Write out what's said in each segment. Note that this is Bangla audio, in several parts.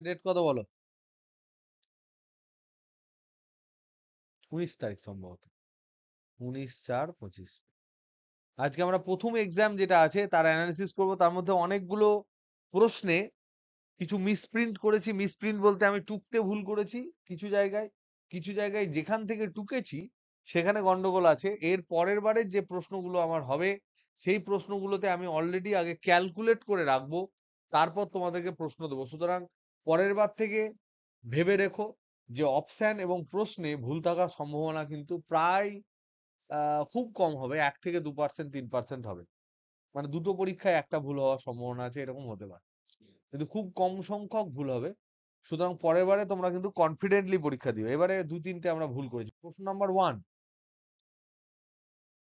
ডেট কত বলো? 19 তারিখ সম্ভবত, 19/4/25। আজকে আমরা প্রথম এক্সাম যেটা আছে তার অ্যানালিসিস করব। তার মধ্যে অনেকগুলো প্রশ্নে কিছু মিসপ্রিন্ট করেছি। মিসপ্রিন্ট বলতে আমি টুকতে ভুল করেছি কিছু জায়গায় যেখান থেকে টুকেছি সেখানে গন্ডগোল আছে। এর পরের বারে যে প্রশ্নগুলো আমার হবে সেই প্রশ্নগুলোতে আমি অলরেডি আগে ক্যালকুলেট করে রাখবো, তারপর তোমাদেরকে প্রশ্ন দেবো। সুতরাং পরের বার থেকে ভেবে রেখো যে অপশন এবং প্রশ্নে ভুল থাকার সম্ভাবনা কিন্তু প্রায় খুব কম হবে, 1 থেকে 2%, 3% হবে। মানে দুটো পরীক্ষায় একটা ভুল হওয়ার সম্ভাবনা আছে, এরকম হতে পারে, কিন্তু খুব কম সংখ্যক ভুল হবে। সুতরাং পরের বারে তোমরা কিন্তু কনফিডেন্টলি পরীক্ষা দিও। এবারে 2-3টে আমরা ভুল করেছি। প্রশ্ন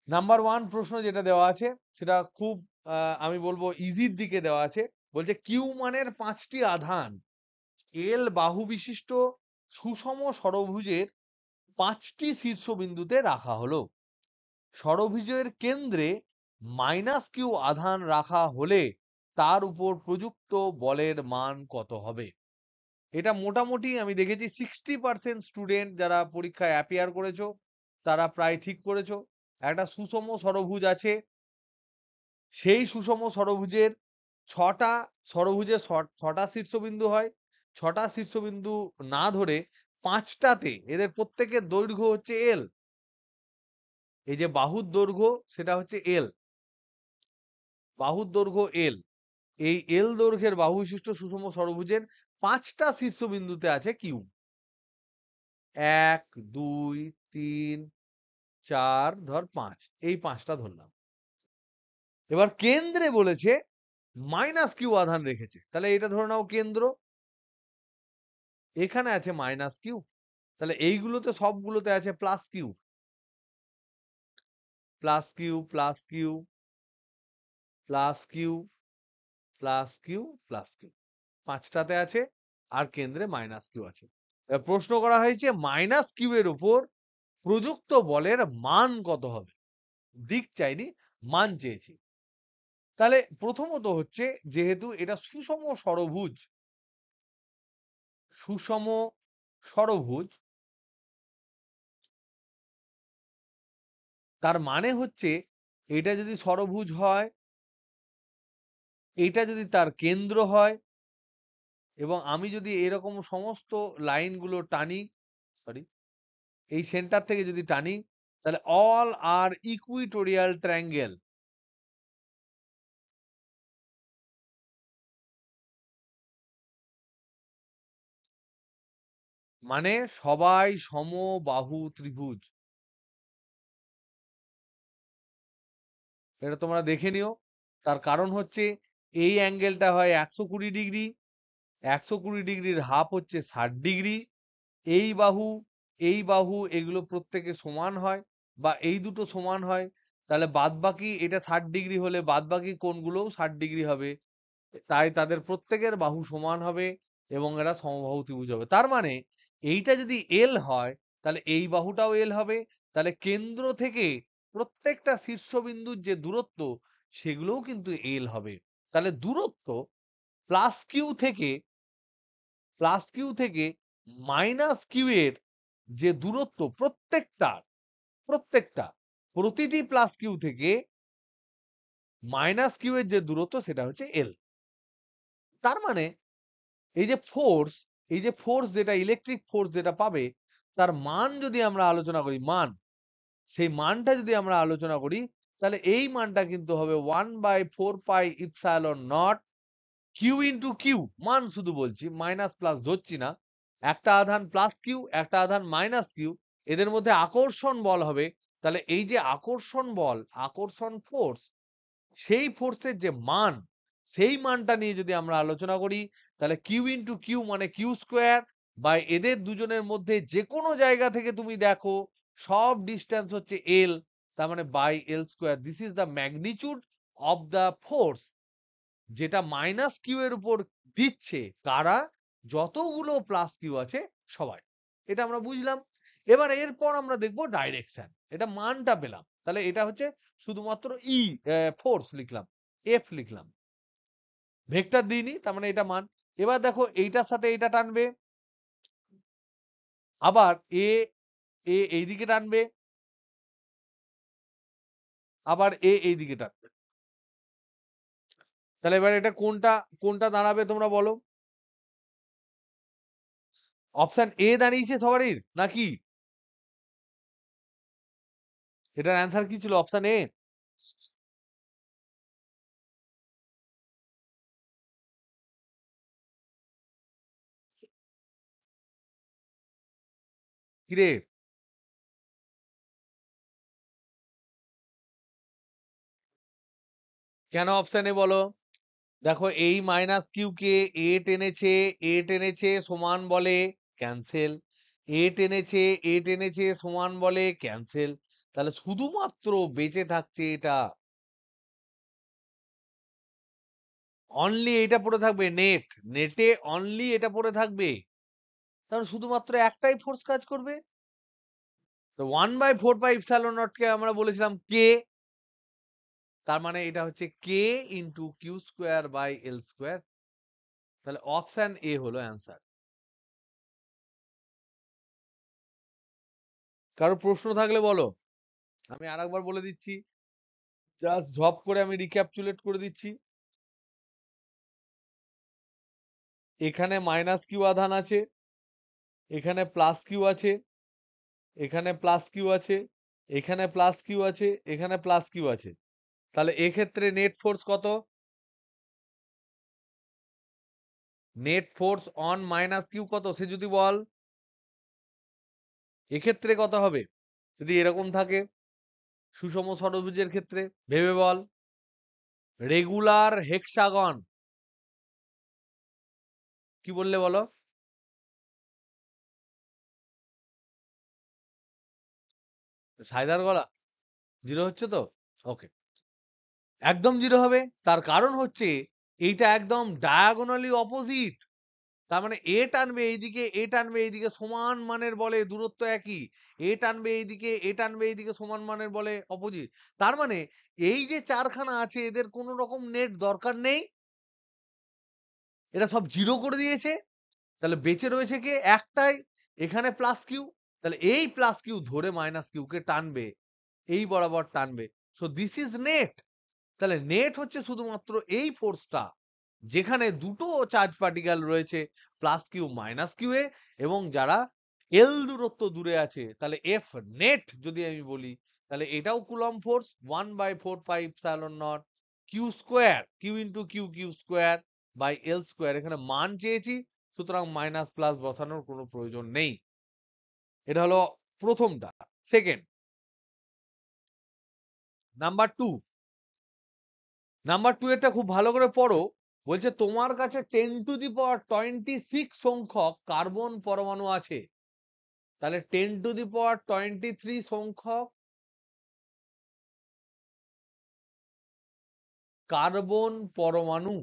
নাম্বার ওয়ান প্রশ্ন যেটা দেওয়া আছে সেটা খুব আমি বলবো ইজির দিকে দেওয়া আছে। বলছে কিউ মানের 5টি আধান এল বাহু বিশিষ্ট সুষম ষড়ভুজের 5টি শীর্ষবিন্দুতে রাখা হলো। ষড়ভুজের কেন্দ্রে -q আধান রাখা হলে তার উপর প্রযুক্ত বলের মান কত হবে? এটা মোটামুটি আমি দেখেছি 60% স্টুডেন্ট যারা পরীক্ষায় অ্যাপিয়ার করেছো তারা প্রায় ঠিক করেছো। একটা সুষম ষড়ভুজ আছে, সেই সুষম ষড়ভুজের ছটা ষড়ভুজের ছটা শীর্ষবিন্দু হয়। ছটা শীর্ষবিন্দু না ধরে 5টাতে এদের প্রত্যেকের দৈর্ঘ্য হচ্ছে এল। এই যে বাহুর দৈর্ঘ্য সেটা হচ্ছে এল, বাহুর দৈর্ঘ্য এল। এই এল দৈর্ঘ্যের বাহু বিশিষ্ট সুষম ষড়ভুজের 5টা শীর্ষবিন্দুতে আছে কিউ। 1, 2, 3, 4, ধর 5, এই 5টা ধরলাম। এবার কেন্দ্রে বলেছে -q আধান রেখেছে, তাহলে এটা ধরে নাও কেন্দ্র। এখানে আছে -q, তাহলে এইগুলোতে সবগুলোতে আছে +q, +q, +q, +q, +q, +q, 5টাতে আছে আর কেন্দ্রে -q আছে। এবার প্রশ্ন করা হয়েছে -q এর উপর প্রযুক্ত বলের মান কত হবে। দিক চাইনি, মান চেয়েছি। তাহলে প্রথমত হচ্ছে যেহেতু এটা সুষম ষড়ভুজ, তার মানে হচ্ছে এটা যদি ষড়ভুজ হয়, এটা যদি তার কেন্দ্র হয়, এবং আমি যদি এরকম সমস্ত লাইনগুলো টানি, সরি, এই সেন্টার থেকে যদি টানি, তাহলে অল আর ইকুইটোরিয়াল ট্রায়াঙ্গেল। মানে সবাই সমবাহু ত্রিভুজ। এটা তোমরা দেখে নিও। তার কারণ হচ্ছে এই অ্যাঙ্গেলটা হয় 120 ডিগ্রি, 120 ডিগ্রির হাফ হচ্ছে 60 ডিগ্রি। এই বাহু এই বাহু এগুলো প্রত্যেকে সমান হয়, বা এই দুটো সমান হয়, তাহলে বাদ বাকি এটা 60 ডিগ্রি হলে বাদ বাকি কোণগুলোও 60 ডিগ্রি হবে। তাই তাদের প্রত্যেকের বাহু সমান হবে এবং এরা সমবাহু ত্রিভুজ হবে। তার মানে এইটা যদি এল হয় তাহলে এই বাহুটাও এল হবে। তাহলে কেন্দ্র থেকে প্রত্যেকটা শীর্ষবিন্দুর যে দূরত্ব সেগুলোও কিন্তু এল হবে। তাহলে দূরত্ব প্লাস কিউ থেকে -q এর যে দূরত্ব প্রত্যেকটা প্রতিটি প্লাস কিউ থেকে -q এর যে দূরত্ব সেটা হচ্ছে এল। তার মানে এই যে ফোর্স যেটা ইলেকট্রিক ফোর্স যেটা পাবে তার মান যদি আমরা আলোচনা করি, সেই মানটা যদি আমরা আলোচনা করি, তাহলে এই মানটা কিন্তু হবে 1/4πε0 কিউ ইন্টু কিউ। মান শুধু বলছি, মাইনাস প্লাস ধরছি না। একটা আধান প্লাস কিউ, একটা আধান মাইনাস কিউ, এদের মধ্যে আকর্ষণ বল হবে। তাহলে এই যে আকর্ষণ ফোর্স, সেই ফোর্সের যে মান, সেই মানটা নিয়ে যদি আমরা আলোচনা করি, তাহলে কিউ ইন্টু কিউ মানে কিউ স্কোয়ার, বা এদের দুজনের মধ্যে যে কোনো জায়গা থেকে তুমি দেখো সব ডিস্টেন্স হচ্ছে এল, তার মানে by L square. This is the magnitude of the force যেটা -q এর উপর দিচ্ছে কারা, যতগুলো প্লাস কিউ আছে সবাই। এটা আমরা বুঝলাম। এবার এরপর আমরা দেখবো ডাইরেকশন। এটা মানটা পেলাম, তাহলে এটা হচ্ছে শুধুমাত্র ফোর্স লিখলাম, এফ লিখলাম, ভেক্টর দিইনি, তার মানে এটা মান। এবার দেখো এইটার সাথে এইটা টানবে, আবার এ এইদিকে টানবে, আবার এইদিকে টানবে। তাহলে এবার এটা কোনটা কোনটা দাঁড়াবে তোমরা বলো? অপশন এ দাঁড়িয়েছে সবারই নাকি? এটার অ্যান্সার কি ছিল? Option A. কিরে, কেন অপশন এ বলো? দেখো এই মাইনাস কিউ কে এ টেনেছে, এ টেনেছে সমান বলে ক্যান্সেল, এ টেনেছে, এ টেনেছে সমান বলে ক্যান্সেল। তাহলে শুধুমাত্র বেঁচে থাকছে এটা, অনলি এটা পড়ে থাকবে নেট, নেটে অনলি এটা পড়ে থাকবে। তাহলে শুধুমাত্র একটাই ফোর্স কাজ করবে। তো 1/4πε0 কে আমরা বলেছিলাম কে, তার মানে এটা হচ্ছে K into Q square by L square. তাহলে অপশন এ হলো অ্যান্সার। কারো প্রশ্ন থাকলে বলো, আমি আরেকবার বলে দিচ্ছি, জাস্ট ঝপ করে আমি রিক্যাপচুলেট করে দিচ্ছি। এখানে মাইনাস কিউ আধান আছে, এখানে প্লাস কিউ আছে, এখানে প্লাস কিউ আছে, এখানে প্লাস কিউ আছে, এখানে প্লাস কিউ আছে। তাহলে এক্ষেত্রে নেট ফোর্স কত? Net force on minus Q কত সে যদি বল, এক্ষেত্রে কত হবে যদি এরকম থাকে সুষম ষড়ভুজের ক্ষেত্রে? ভেবে বল। রেগুলার হেক্সাগন, কি বললে বলো? সাইদার গলা জিরো হচ্ছে তো? ওকে, একদম জিরো হবে। তার কারণ হচ্ছে এইটা একদম ডায়াগোনালি অপোজিট। তার মানে এ টানবে এইদিকে, এ টানবে এইদিকে, সমান মানের বলে দূরত্ব একই। এ টানবে এইদিকে, এ টানবে এইদিকে, সমান মানের বলে অপোজিট। তার মানে এই যে চারখানা আছে এদের কোনো রকম নেট দরকার নেই, এরা সব জিরো করে দিয়েছে। তাহলে বেঁচে রয়েছে কে? একটাই, এখানে প্লাস কিউ। তাহলে এই প্লাস কিউ ধরে মাইনাস কিউ কে টানবে, এই বরাবর টানবে। So this is net. তাহলে নেট হচ্ছে শুধুমাত্র এই ফোর্সটা যেখানে দুটো চার্জ পার্টিকেল রয়েছে প্লাস কিউ মাইনাস কিউ এ, এবং যারা এল দূরত্ব দূরে আছে। তাহলে এফ নেট যদি আমি বলি, তাহলে এটাও Coulomb force 1/4πε0 Q square, Q into Q, Q square by L square. এখানে মান চেয়েছি, সুতরাং মাইনাস প্লাস বসানোর কোনো প্রয়োজন নেই। এটা হলো প্রথমটা। Second, number two. Number two এটা খুব ভালো করে পড়ো। বলছে তোমার কাছে 10⁻26 সংখ্যক কার্বন পরমাণু আছে। তাহলে 10⁻23 সংখ্যক কার্বন পরমাণু।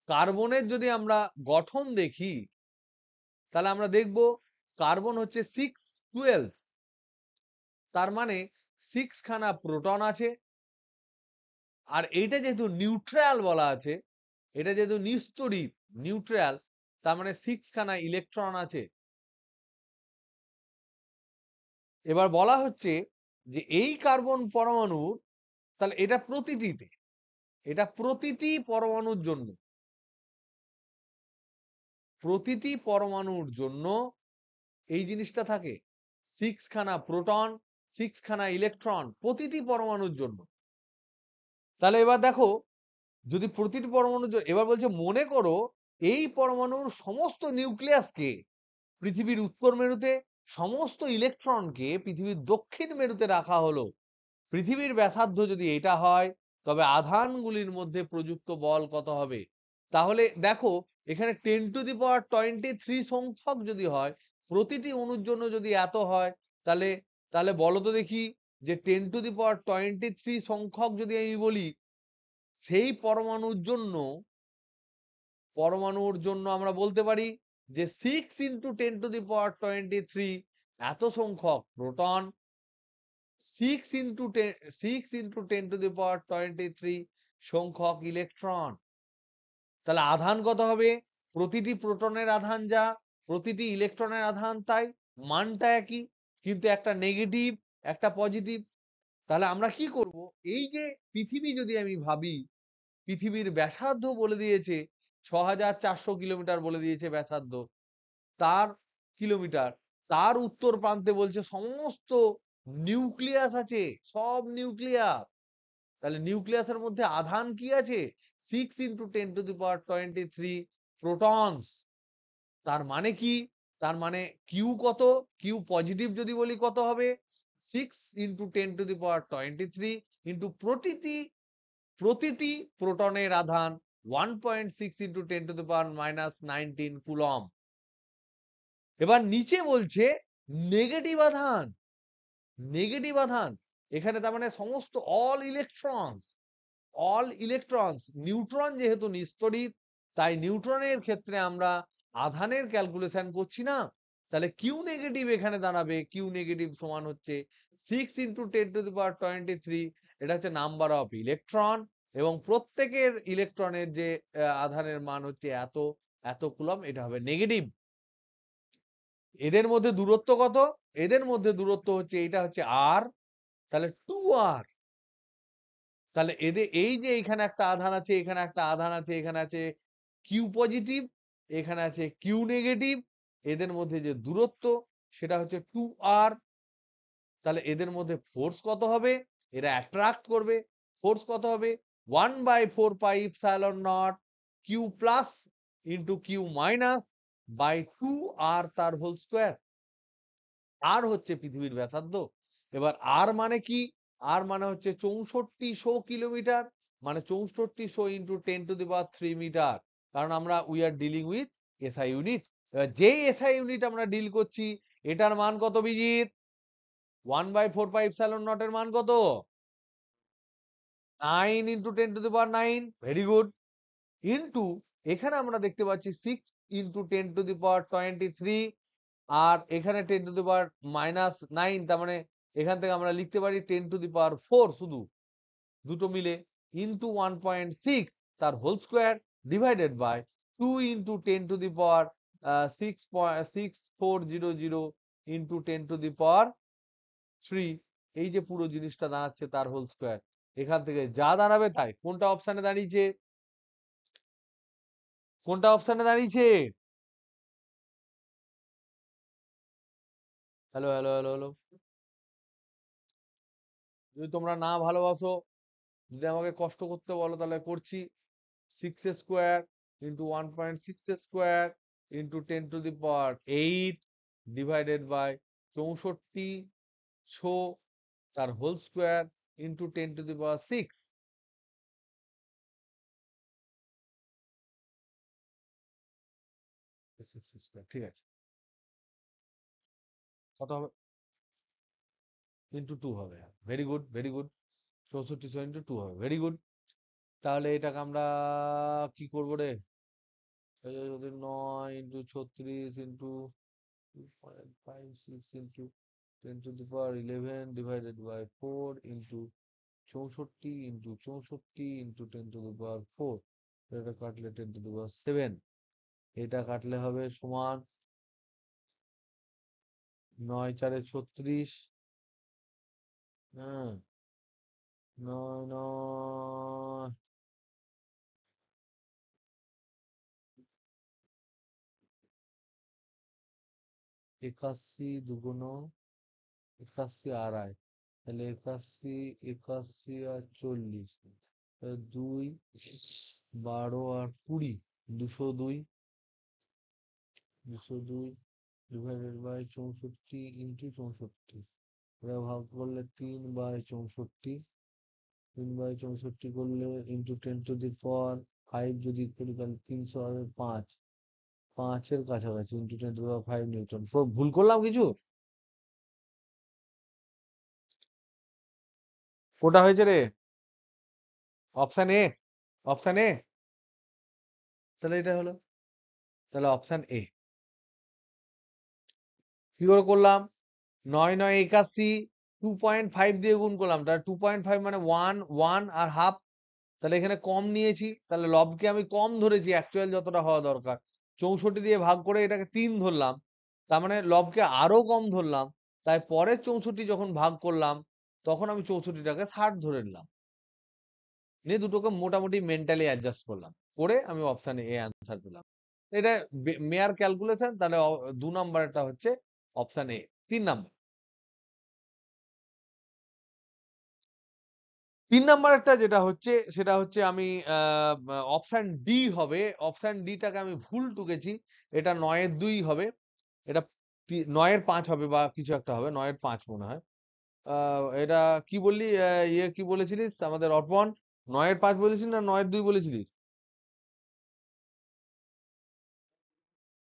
কার্বনের যদি আমরা গঠন দেখি, তাহলে আমরা দেখব কার্বন হচ্ছে 612। তার মানে 6 খানা প্রোটন আছে। আর এইটা যেহেতু নিউট্রাল বলা আছে, এটা যেহেতু নিস্তড়িত নিউট্রাল, তার মানে 6 খানা ইলেকট্রন আছে। এবার বলা হচ্ছে যে এই কার্বন পরমাণুর, তাহলে এটা প্রতিটিতে, এটা প্রতিটি পরমাণুর জন্য, প্রতিটি পরমাণুর জন্য এই জিনিসটা থাকে। 6 খানা প্রোটন, 6 খানা ইলেকট্রন প্রতিটি পরমাণুর জন্য। তাহলে এবার দেখো, যদি প্রতিটি পরমাণুর জন্য, এবার বলছে মনে করো এই পরমাণুর সমস্ত নিউক্লিয়াসকে পৃথিবীর উত্তর মেরুতে, সমস্ত ইলেকট্রনকে পৃথিবীর দক্ষিণ মেরুতে রাখা হলো। পৃথিবীর ব্যাসার্ধ যদি এটা হয়, তবে আধানগুলির মধ্যে প্রযুক্ত বল কত হবে? তাহলে দেখো, এখানে 10⁻23 সংখ্যক যদি হয়, প্রতিটি অণুর জন্য যদি এত হয়, তাহলে তাহলে বলো তো দেখি, যে 10⁻23 সংখ্যক যদি আমি বলি, সেই পরমাণুর জন্য আমরা বলতে পারি যে 6 × 10⁻23 এত সংখ্যক প্রোটন, 6 × 10⁻23 সংখ্যক ইলেকট্রন। তাহলে আধান কত হবে? প্রতিটি প্রোটনের আধান যা, প্রতিটি ইলেকট্রনের আধান তাই, মানটা একই, কিন্তু একটা নেগেটিভ একটা পজিটিভ। তাহলে আমরা কি করব? এই যে পৃথিবী যদি আমি ভাবি, পৃথিবীর ব্যাসার্ধ বলে দিয়েছে ৬,৪০০ কিলোমিটার বলে দিয়েছে ব্যাসার্ধ, তার কিলোমিটার, তার উত্তর প্রান্তে বলছে সমস্ত নিউক্লিয়াস আছে, সব নিউক্লিয়াস। তাহলে নিউক্লিয়াসের মধ্যে আধান কি আছে? 6 × 10⁻23 প্রোটনস। তার মানে কি? তার মানে কিউ কত? কিউ পজিটিভ যদি বলি কত হবে? 6 × 10⁻23 ইন্টু প্রতিটি প্রোটনের আধান 1.6 × 10⁻−19 কুলম। এবার নিচে বলছে নেগেটিভ আধান, নেগেটিভ আধান। এখানে তার মানে সমস্ত অল ইলেকট্রনস, নিউট্রন যেহেতু নিস্তড়িত, তাই নিউট্রনের ক্ষেত্রে আমরা আধানের ক্যালকুলেশন করছি না। তাহলে কিউ নেগেটিভ এখানে দাঁড়াবে, কিউ নেগেটিভ সমান হচ্ছে 6 × 10⁻23, এটা হচ্ছে নাম্বার অফ ইলেকট্রন, এবং প্রত্যেকের ইলেকট্রনের যে আধানের মান হচ্ছে এত এত কুলম, এটা হবে নেগেটিভ। এদের মধ্যে দূরত্ব কত? এদের মধ্যে দূরত্ব হচ্ছে, এটা হচ্ছে আর, তাহলে 2r। তাহলে এদের এই যে এখানে একটা আধান আছে, এখানে একটা আধান আছে, এখানে আছে কিউ পজিটিভ, এখানে আছে কিউ নেগেটিভ, এদের মধ্যে যে দূরত্ব সেটা হচ্ছে 2r। তাহলে এদের মধ্যে ফোর্স কত হবে? এরা অ্যাট্রাক্ট করবে। ফোর্স কত হবে? 1/4πε0 Q plus into Q minus by 2r তার হোল স্কোয়ার। আর হচ্ছে পৃথিবীর ব্যাসার্ধ। এবার আর মানে কি? আর মানে হচ্ছে 6400 কিলোমিটার, মানে 6400 ইন্টু 10⁻³ মিটার। কারণ আমরা we are dealing with SI unit. এবার যেই এসআই ইউনিট আমরা ডিল করছি, এটার মান কত বিজিত? 1/4πε0 এর মান কত? 9 × 10⁻৯। Very good. ইন্টু এখানে আমরা দেখতে পাচ্ছি 6 × 10⁻23, আর এখানে 10⁻−9, তার মানে এখান থেকে আমরা লিখতে পারি 10⁴ শুধু, দুটো মিলে, ইন্টু 1.6 তার whole square, divided by 2 × 10⁻6400 into 10⁻³ এই যে পুরো জিনিসটা দাঁড়াচ্ছে তার হোল স্কোয়ার। এখান থেকে যা দাঁড়াবে তাই। কোনটা অপশানে দাঁড়িয়েছে? কোনটা অপশানে দাঁড়িয়েছে? Hello hello hello hello. যদি তোমরা না ভালোবাসো, যদি আমাকে কষ্ট করতে বলো, তাহলে করছি। 6² ইন্টু 1.6² ইন্টু 10⁸ ডিভাইডেড বাই 6400 তার হোল স্কোয়ার ইন্টু 10⁶। ঠিক আছে, কত হবে? ইন্টু 2 হবে। Very good, very good. 6400 into 2 হবে। Very good. তাহলে এটাকে আমরা কি করবো রে? 9 into 36 into 2.56 into 10⁻11 divided by 4 into 64 into 64 into 10⁴, এটা কাটলে 10⁷। এটা কাটলে হবে সমান 9×4 = 36। হ্যাঁ, 9 81 2 81 আড়াই, তাহলে 81 আর 40, 2 12 আর 20, 202 ডিভাইডেড বাই 64 ইন্টু 64। এটা ভাগ করলে 3/64, 3/64 করলে ইন্টু 10⁵ যদি করি তাহলে 300 হবে 5, 5-এর কাছাকাছি ইন্টু 10⁵ নিউটন। ভুল করলাম কিছু? কোটা হয়েছে রে? Option A, option A. তাহলে এটা হলো, তাহলে অপশন এ। কি করে করলাম? 9×9 = 81, 2.5 দিয়ে গুণ করলাম, তাহলে 2.5 মানে 1 1 আর হাফ, তাহলে এখানে কম নিয়েছি, তাহলে লবকে আমি কম ধরেছি অ্যাকচুয়াল যতটা হওয়া দরকার। 64 দিয়ে ভাগ করে এটাকে 3 ধরলাম, তার মানে লবকে আরো কম ধরলাম। তাই পরের 64 যখন ভাগ করলাম তখন আমি 64টাকে 60 ধরে নিলাম, নিয়ে দুটোকে মোটামুটি মেন্টালি অ্যাডজাস্ট করলাম, করে আমি অপশন এ অ্যান্সার দিলাম। এটা মেয়ার ক্যালকুলেশন। তাহলে 2 নাম্বারটা হচ্ছে অপশন এ। 3 নাম্বার, 3 নাম্বারটা যেটা হচ্ছে সেটা হচ্ছে আমি অপশন ডি হবে। অপশন ডিটাকে আমি ভুল টুকেছি, এটা 9-2 হবে, এটা 9-5 হবে বা কিছু একটা হবে, 9-5 মনে হয়। এটা কি বললি, ইয়ে কি বলেছিলিস আমাদের অর্পণ? 9-5 বলেছিস না 9-2 বলেছিলিস?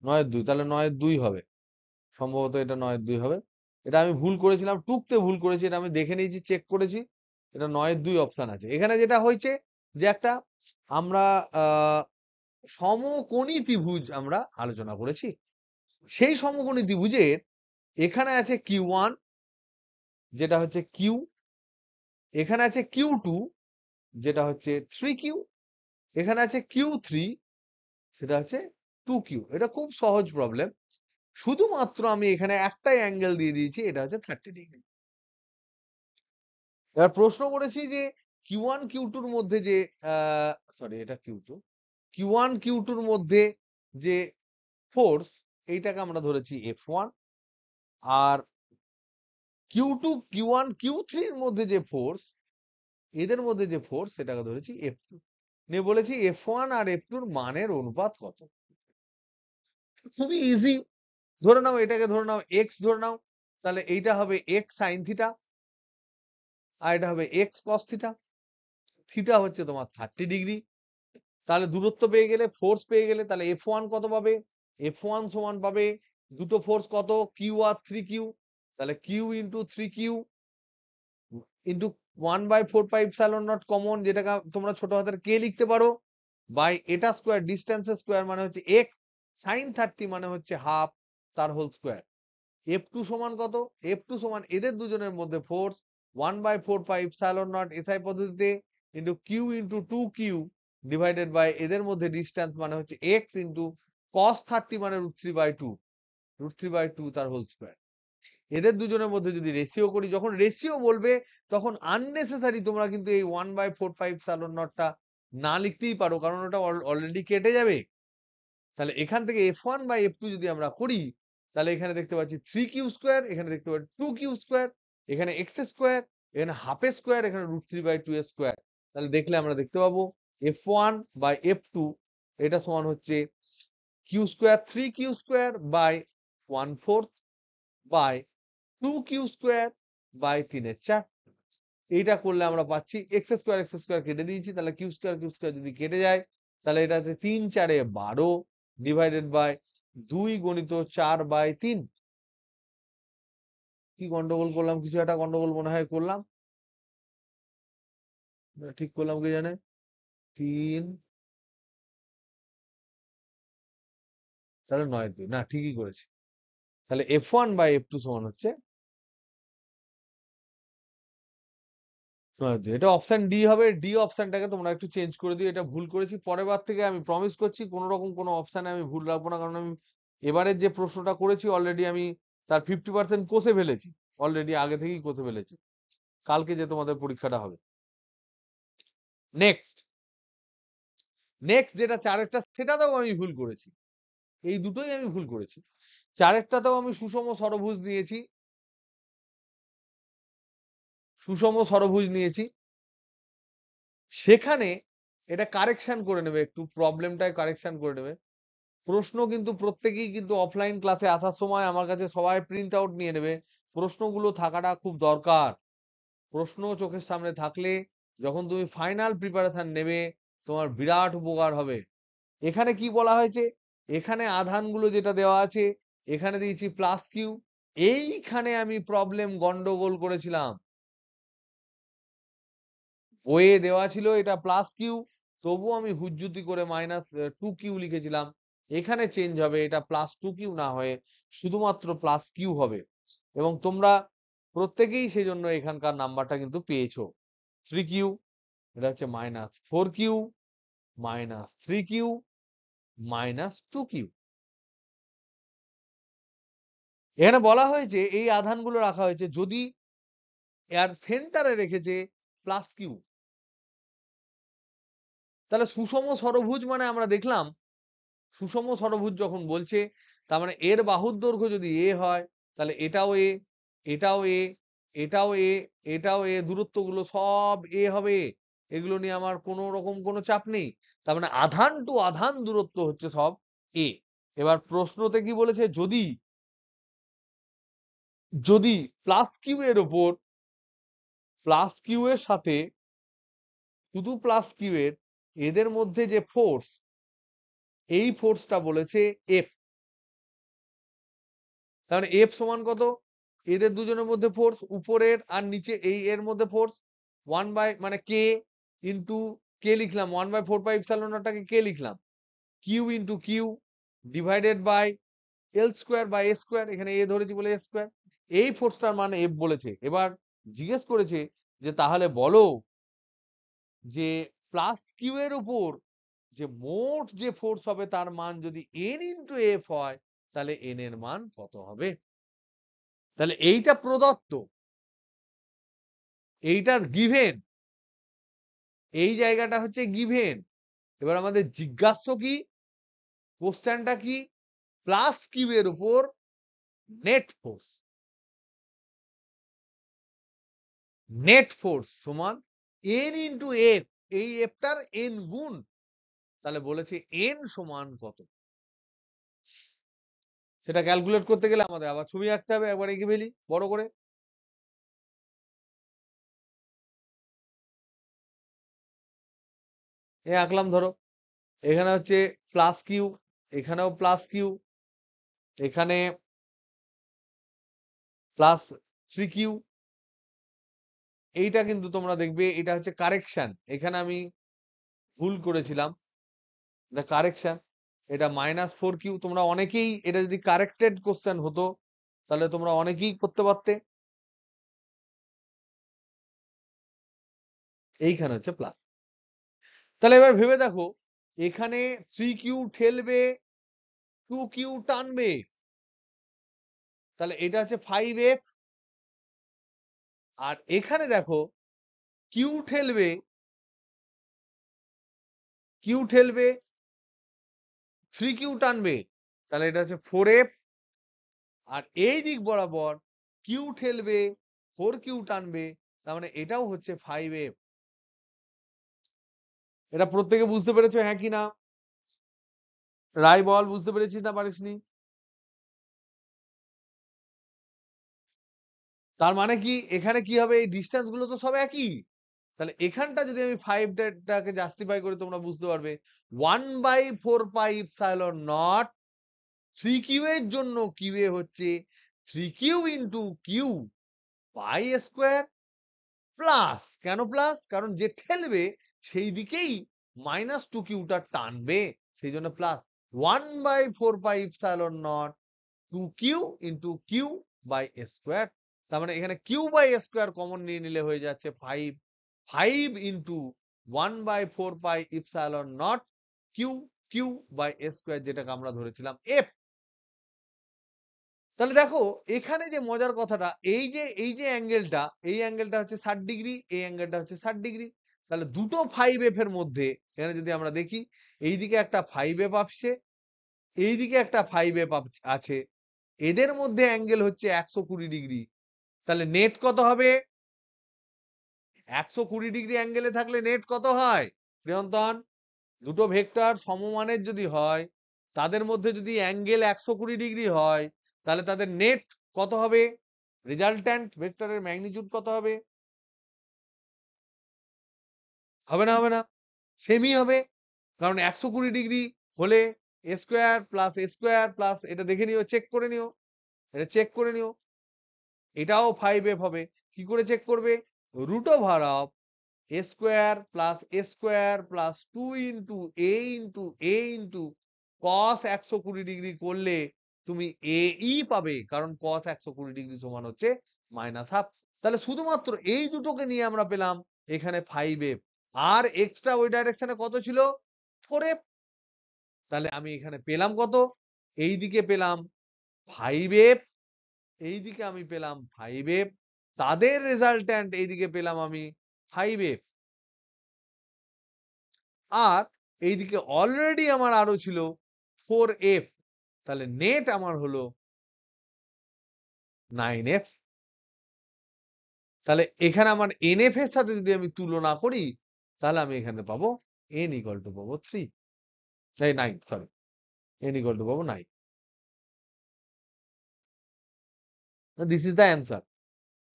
9-2, তাহলে 9-2 হবে সম্ভবত, এটা 9-2 হবে। এটা আমি ভুল করেছিলাম, টুকতে ভুল করেছি, এটা আমি দেখে নিয়েছি, চেক করেছি। এটা 9-2 অপশন আছে। এখানে যেটা হয়েছে যে একটা আমরা আহ সমকোণী ত্রিভুজ আমরা আলোচনা করেছি। সেই সমকোণী ত্রিভুজের এখানে আছে Q1 যেটা হচ্ছে কিউ, এখানে আছে Q2 যেটা হচ্ছে 3Q, এখানে আছে Q3 সেটা হচ্ছে 2Q। এটা খুব সহজ প্রবলেম, শুধুমাত্র আমি এখানে একটাই অ্যাঙ্গেল দিয়ে দিয়েছি, এটা হচ্ছে 30°। এবার প্রশ্ন করেছি যে Q1 Q2 র মধ্যে যে সরি এটা Q2, Q1 Q2 র মধ্যে যে ফোর্স, এইটাকে আমরা ধরেছি F1, আর Q2 Q1 Q3 এর মধ্যে যে ফোর্স, এদের মধ্যে যে ফোর্স সেটাকে ধরেছি F2, নিয়ে বলেছি F1 আর F2 এর মানের অনুপাত কত। খুবই ইজি, ধরে নাও এটাকে ধরে নাও x ধরে নাও, তাহলে এইটা হবে x sin থিটা আর এটা হবে x cos থিটা। থিটা হচ্ছে তোমার 30°। তাহলে দূরত্ব পেয়ে গেলে, ফোর্স পেয়ে গেলে, তাহলে F1 কত পাবে? F1 সমান পাবে দুটো ফোর্স কত, Q আর 3Q, তাহলে Q into 3Q into 1/4πε0 common, যেটাকে তোমরা ছোট হাতের কে লিখতে পারো, বাই এটা স্কোয়ার, ডিস্টেন্সের স্কোয়ার মানে হচ্ছে x, sin 30 মানে হচ্ছে হাফ, তার হোল স্কোয়ার। F2 সমান কত? F2 সমান এদের দুজনের মধ্যে ফোর্স 1/4πε0 এসআই পদ্ধতিতে into Q into 2Q divided by এদের মধ্যে ডিস্টেন্স মানে হচ্ছে x ইন্টু cos 30 মানে √3/2, √3/2 তার হোল স্কোয়ার। এদের দুজনের মধ্যে যদি রেশিও করি, যখন রেশিও বলবে তখন আননেসেসারি তোমরা কিন্তু এই 1/4πε0টা না লিখতেই পারো, কারণ ওটা অলরেডি কেটে যাবে। তাহলে এখান থেকে F1/F2 যদি আমরা করি, তাহলে এখানে দেখতে পাচ্ছি 3Q স্কোয়ার, এখানে দেখতে পাচ্ছি 2Q স্কোয়ার, এখানে x স্কোয়ার, এখানে হাফ স্কোয়ার, এখানে √3/2 স্কোয়ার। তাহলে দেখলে আমরা দেখতে পাবো F1/F2 এটা সমান হচ্ছে Q square 3Q square by 1/4 by 2Q square by 3/4। এইটা করলে আমরা পাচ্ছি x স্কোয়ার কেটে দিয়েছি, তাহলে কিউ স্কোয়ার যদি কেটে যায়, তাহলে এটাতে 3×4=12 ডিভাইডেড বাই 2 × 4/3। কি গন্ডগোল করলাম, কিছু একটা গন্ডগোল মনে হয় করলাম, ঠিক করলাম কি জানে। 3, তাহলে 9-2, না ঠিকই করেছি। তাহলে F1/F2 সমান হচ্ছে 9-2। এটা অপশন ডি হবে। ডি অপশনটাকে তোমরা একটু চেঞ্জ করে দিও, এটা ভুল করেছি। পরের বার থেকে আমি প্রমিস করছি কোনো রকম কোনো অপশনে আমি ভুল রাখবো না, কারণ আমি এবারের যে প্রশ্নটা করেছি অলরেডি আমি তার 50% কষে ফেলেছি, অলরেডি আগে থেকেই কষে ফেলেছি, কালকে যে তোমাদের পরীক্ষাটা হবে। নেক্সট, নেক্সট যেটা চারেরটা সেটাতেও আমি ভুল করেছি, এই দুটোই আমি ভুল করেছি। চারেরটাতেও আমি সুষম ষড়ভুজ নিয়েছি, সুষম ষড়ভুজ নিয়েছি, সেখানে এটা কারেকশন করে নেবে, একটু প্রবলেমটাই কারেকশন করে নেবে। প্রশ্ন কিন্তু প্রত্যেকেই কিন্তু অফলাইন ক্লাসে আসার সময় আমার কাছে সবাই প্রিন্ট আউট নিয়ে নেবে, প্রশ্নগুলো থাকাটা খুব দরকার। প্রশ্ন চোখের সামনে থাকলে যখন তুমি ফাইনাল প্রিপারেশন নেবে তোমার বিরাট উপকার হবে। এখানে কি বলা হয়েছে, এখানে আধানগুলো যেটা দেওয়া আছে, এখানে দিয়েছি +Q, এইখানে আমি প্রবলেম গন্ডগোল করেছিলাম। বইয়ে দেওয়া ছিল এটা +Q, তবু আমি হুজ্জুতি করে -2Q লিখেছিলাম। এখানে চেঞ্জ হবে, এটা +2Q না হয়ে শুধুমাত্র +Q হবে, এবং তোমরা প্রত্যেকেই সেজন্য এখানকার নাম্বারটা কিন্তু পেয়েছো 3Q। এটা হচ্ছে -4q -3q -2q। এখানে বলা হয়েছে এই আধানগুলো রাখা হয়েছে যদি এর সেন্টারে রেখেছে +q। তাহলে সুষম ষড়ভুজ মানে আমরা দেখলাম সুষম ষড়ভুজ যখন বলছে তার মানে এর বাহুর দৈর্ঘ্য যদি a হয় তাহলে এটাও a, এটাও a, এটাও a, এটাও a, দূরত্বগুলো সব a হবে। এগুলো নিয়ে আমার কোনো রকম কোনো চাপ নেই। তার মানে আধান টু আধান দূরত্ব হচ্ছে সব a। এবার প্রশ্নতে কি বলেছে, যদি যদি +q এর ওপর +q এর সাথে শুধু +q এর এদের মধ্যে যে ফোর্স, এই ফোর্সটা বলেছে F। তাহলে F সমান কত? এদের দুজনের মধ্যে ফোর্স, উপরের আর নিচে এই এর মধ্যে ফোর্স 1 বাই মানে K ইন্টু K লিখলাম, 1/4πε0টাকে K লিখলাম, Q into Q divided by L square by A square, এখানে A ধরেছি বলে A স্কোয়ার। এই ফোর্সটার মান F বলেছে। এবার জিজ্ঞেস করেছে যে তাহলে বলো যে +q এর উপর যে মোট যে ফোর্স হবে তার মান যদি N ইন্টু F হয় তাহলে N এর মান কত হবে? তাহলে এইটা প্রদত্ত, এইটা গিভেন, এই জায়গাটা হচ্ছে গিভেন। এবার আমাদের জিজ্ঞাস্য কি, কোশ্চেনটা কি? +q এর উপর নেট ফোর্স, নেট ফোর্স সমান N ইন্টু F, এই এফটার N গুণ। তাহলে বলেছে N সমান কত? সেটা ক্যালকুলেট করতে গেলে আমাদের আবার ছবি আঁকতে হবে। একবার এঁকে ফেলি বড় করে। এ আঁকলাম, ধরো এখানে হচ্ছে +q, এখানেও +q, এখানে +3q। এইটা কিন্তু তোমরা দেখবে এটা হচ্ছে কারেকশন, এখানে আমি ভুল করেছিলাম, এটা কারেকশন। এটা -4q। তোমরা অনেকেই এটা যদি কারেক্টেড কোশ্চেন হতো তাহলে তোমরা অনেকেই করতে পারতে। এইখানে হচ্ছে প্লাস। তাহলে এবার ভেবে দেখো, এখানে 3q ঠেলবে, 2q টানবে, তাহলে এটা হচ্ছে 5f। আর এখানে দেখো q ঠেলবে, q ঠেলবে, 3q টানবে, তাহলে এটা হচ্ছে 4f। আর এই দিক বরাবর q ঠেলবে, 4q টানবে, তার মানে এটাও হচ্ছে 5f। এটা প্রত্যেকে বুঝতে পেরেছো হ্যাঁ কি না? রায় বল, বুঝতে পেরেছিস না পারিসনি? তার মানে কি এখানে কি হবে, এই ডিসটেন্স গুলো তো সব একই। তাহলে এখানটা যদি আমি 5টাকে জাস্টিফাই করে তোমরা বুঝতে পারবে 1/4πε0 3q এর জন্য কিউ এ হচ্ছে 3q into Q pi square plus, কেন প্লাস? কারণ যে ঠেলবে সেই দিকেই -2qটা টানবে, সেই জন্য plus 1/4πε0 2q into Q by square. তার মানে এখানে কিউ বাই স্কোয়ার কমন নিয়ে নিলে হয়ে যাচ্ছে 5, 5 into 1/4πε0 Q, Q by square, যেটাকে আমরা ধরেছিলাম এফ। তাহলে দেখো এখানে যে মজার কথাটা, এই যে অ্যাঙ্গেলটা, এই অ্যাঙ্গেলটা হচ্ছে 60°, এই অ্যাঙ্গেলটা হচ্ছে 60°। তাহলে দুটো 5f এর মধ্যে এখানে যদি আমরা দেখি, এইদিকে একটা 5f আসছে, এইদিকে একটা 5f আছে, এদের মধ্যে অ্যাঙ্গেল হচ্ছে 120°। তাহলে নেট কত হবে? 120° অ্যাঙ্গেলে থাকলে নেট কত হয় প্রিয়ন্তন? দুটো ভেক্টর সমমানের যদি হয়, তাদের মধ্যে যদি অ্যাঙ্গেল 120° হয়, তাহলে তাদের নেট কত হবে? রেজাল্ট্যান্ট ভেক্টরের ম্যাগনিটিউড কত হবে? হবে না, হবে না? সেমই হবে। কারণ 120° হলে a square plus a square plus, এটা দেখে নিও, চেক করে নিও, এটা চেক করে নিও, এটাও 5f হবে। কি করে চেক করবে? √Of a square plus a square plus 2 into a into cos 120° করলে তুমি ae পাবে, কারণ cos 120° সমান হচ্ছে -1/2। তাহলে শুধুমাত্র এই দুটোকে নিয়ে আমরা পেলাম এখানে 5f। আর এক্সট্রা ওই ডাইরেকশনে কত ছিল 4f। তাহলে আমি এখানে পেলাম কত, এই দিকে পেলাম 5f, এই দিকে আমি পেলাম 5f, তাদের রেজাল্ট্যান্ট এইদিকে পেলাম আমি 5f, আর এইদিকে অলরেডি আমার আরো ছিল 4f। তাহলে নেট আমার হলো 9f। তাহলে এখানে আমার nf এর সাথে যদি আমি তুলনা করি, তাহলে আমি এখানে পাবো n ইকুয়াল টু পাবো 3, এই 9, সরি, n ইকুয়াল টু পাবো 9। This is the answer.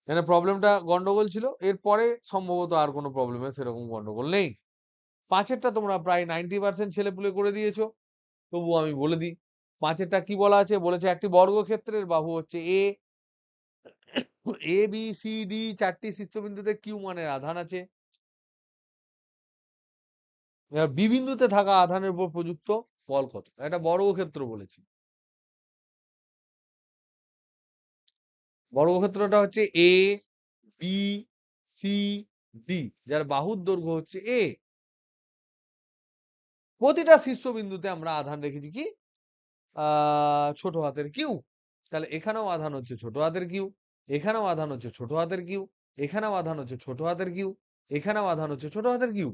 এখানে প্রবলেমটা গন্ডগোল ছিল, এরপরে সম্ভবত আর কোনো প্রবলেমে সেরকম গন্ডগোল নেই। পাঁচেরটা তোমরা প্রায় 90% ছেলেপুলে করে দিয়েছো, তবু আমি বলে দিই। পাঁচেরটা কি বলা আছে, বলেছে একটি বর্গক্ষেত্রের বাহু হচ্ছে এ, এ বি সি ডি চারটি শীর্ষবিন্দুতে কিউ মানের আধান আছে। এবার বি বিন্দুতে থাকা আধানের উপর প্রযুক্ত বল কত, এটা বর্গক্ষেত্র বলেছি। বর্গক্ষেত্রটা হচ্ছে এ বি সি ডি, যার বাহুর দৈর্ঘ্য হচ্ছে এ। প্রতিটা শীর্ষবিন্দুতে আমরা আধান রেখেছি কি ছোট হাতের কিউ। তাহলে এখানেও আধান হচ্ছে ছোট হাতের কিউ, এখানেও আধান হচ্ছে ছোট হাতের কিউ, এখানেও আধান হচ্ছে ছোট হাতের কিউ, এখানেও আধান হচ্ছে ছোট হাতের কিউ।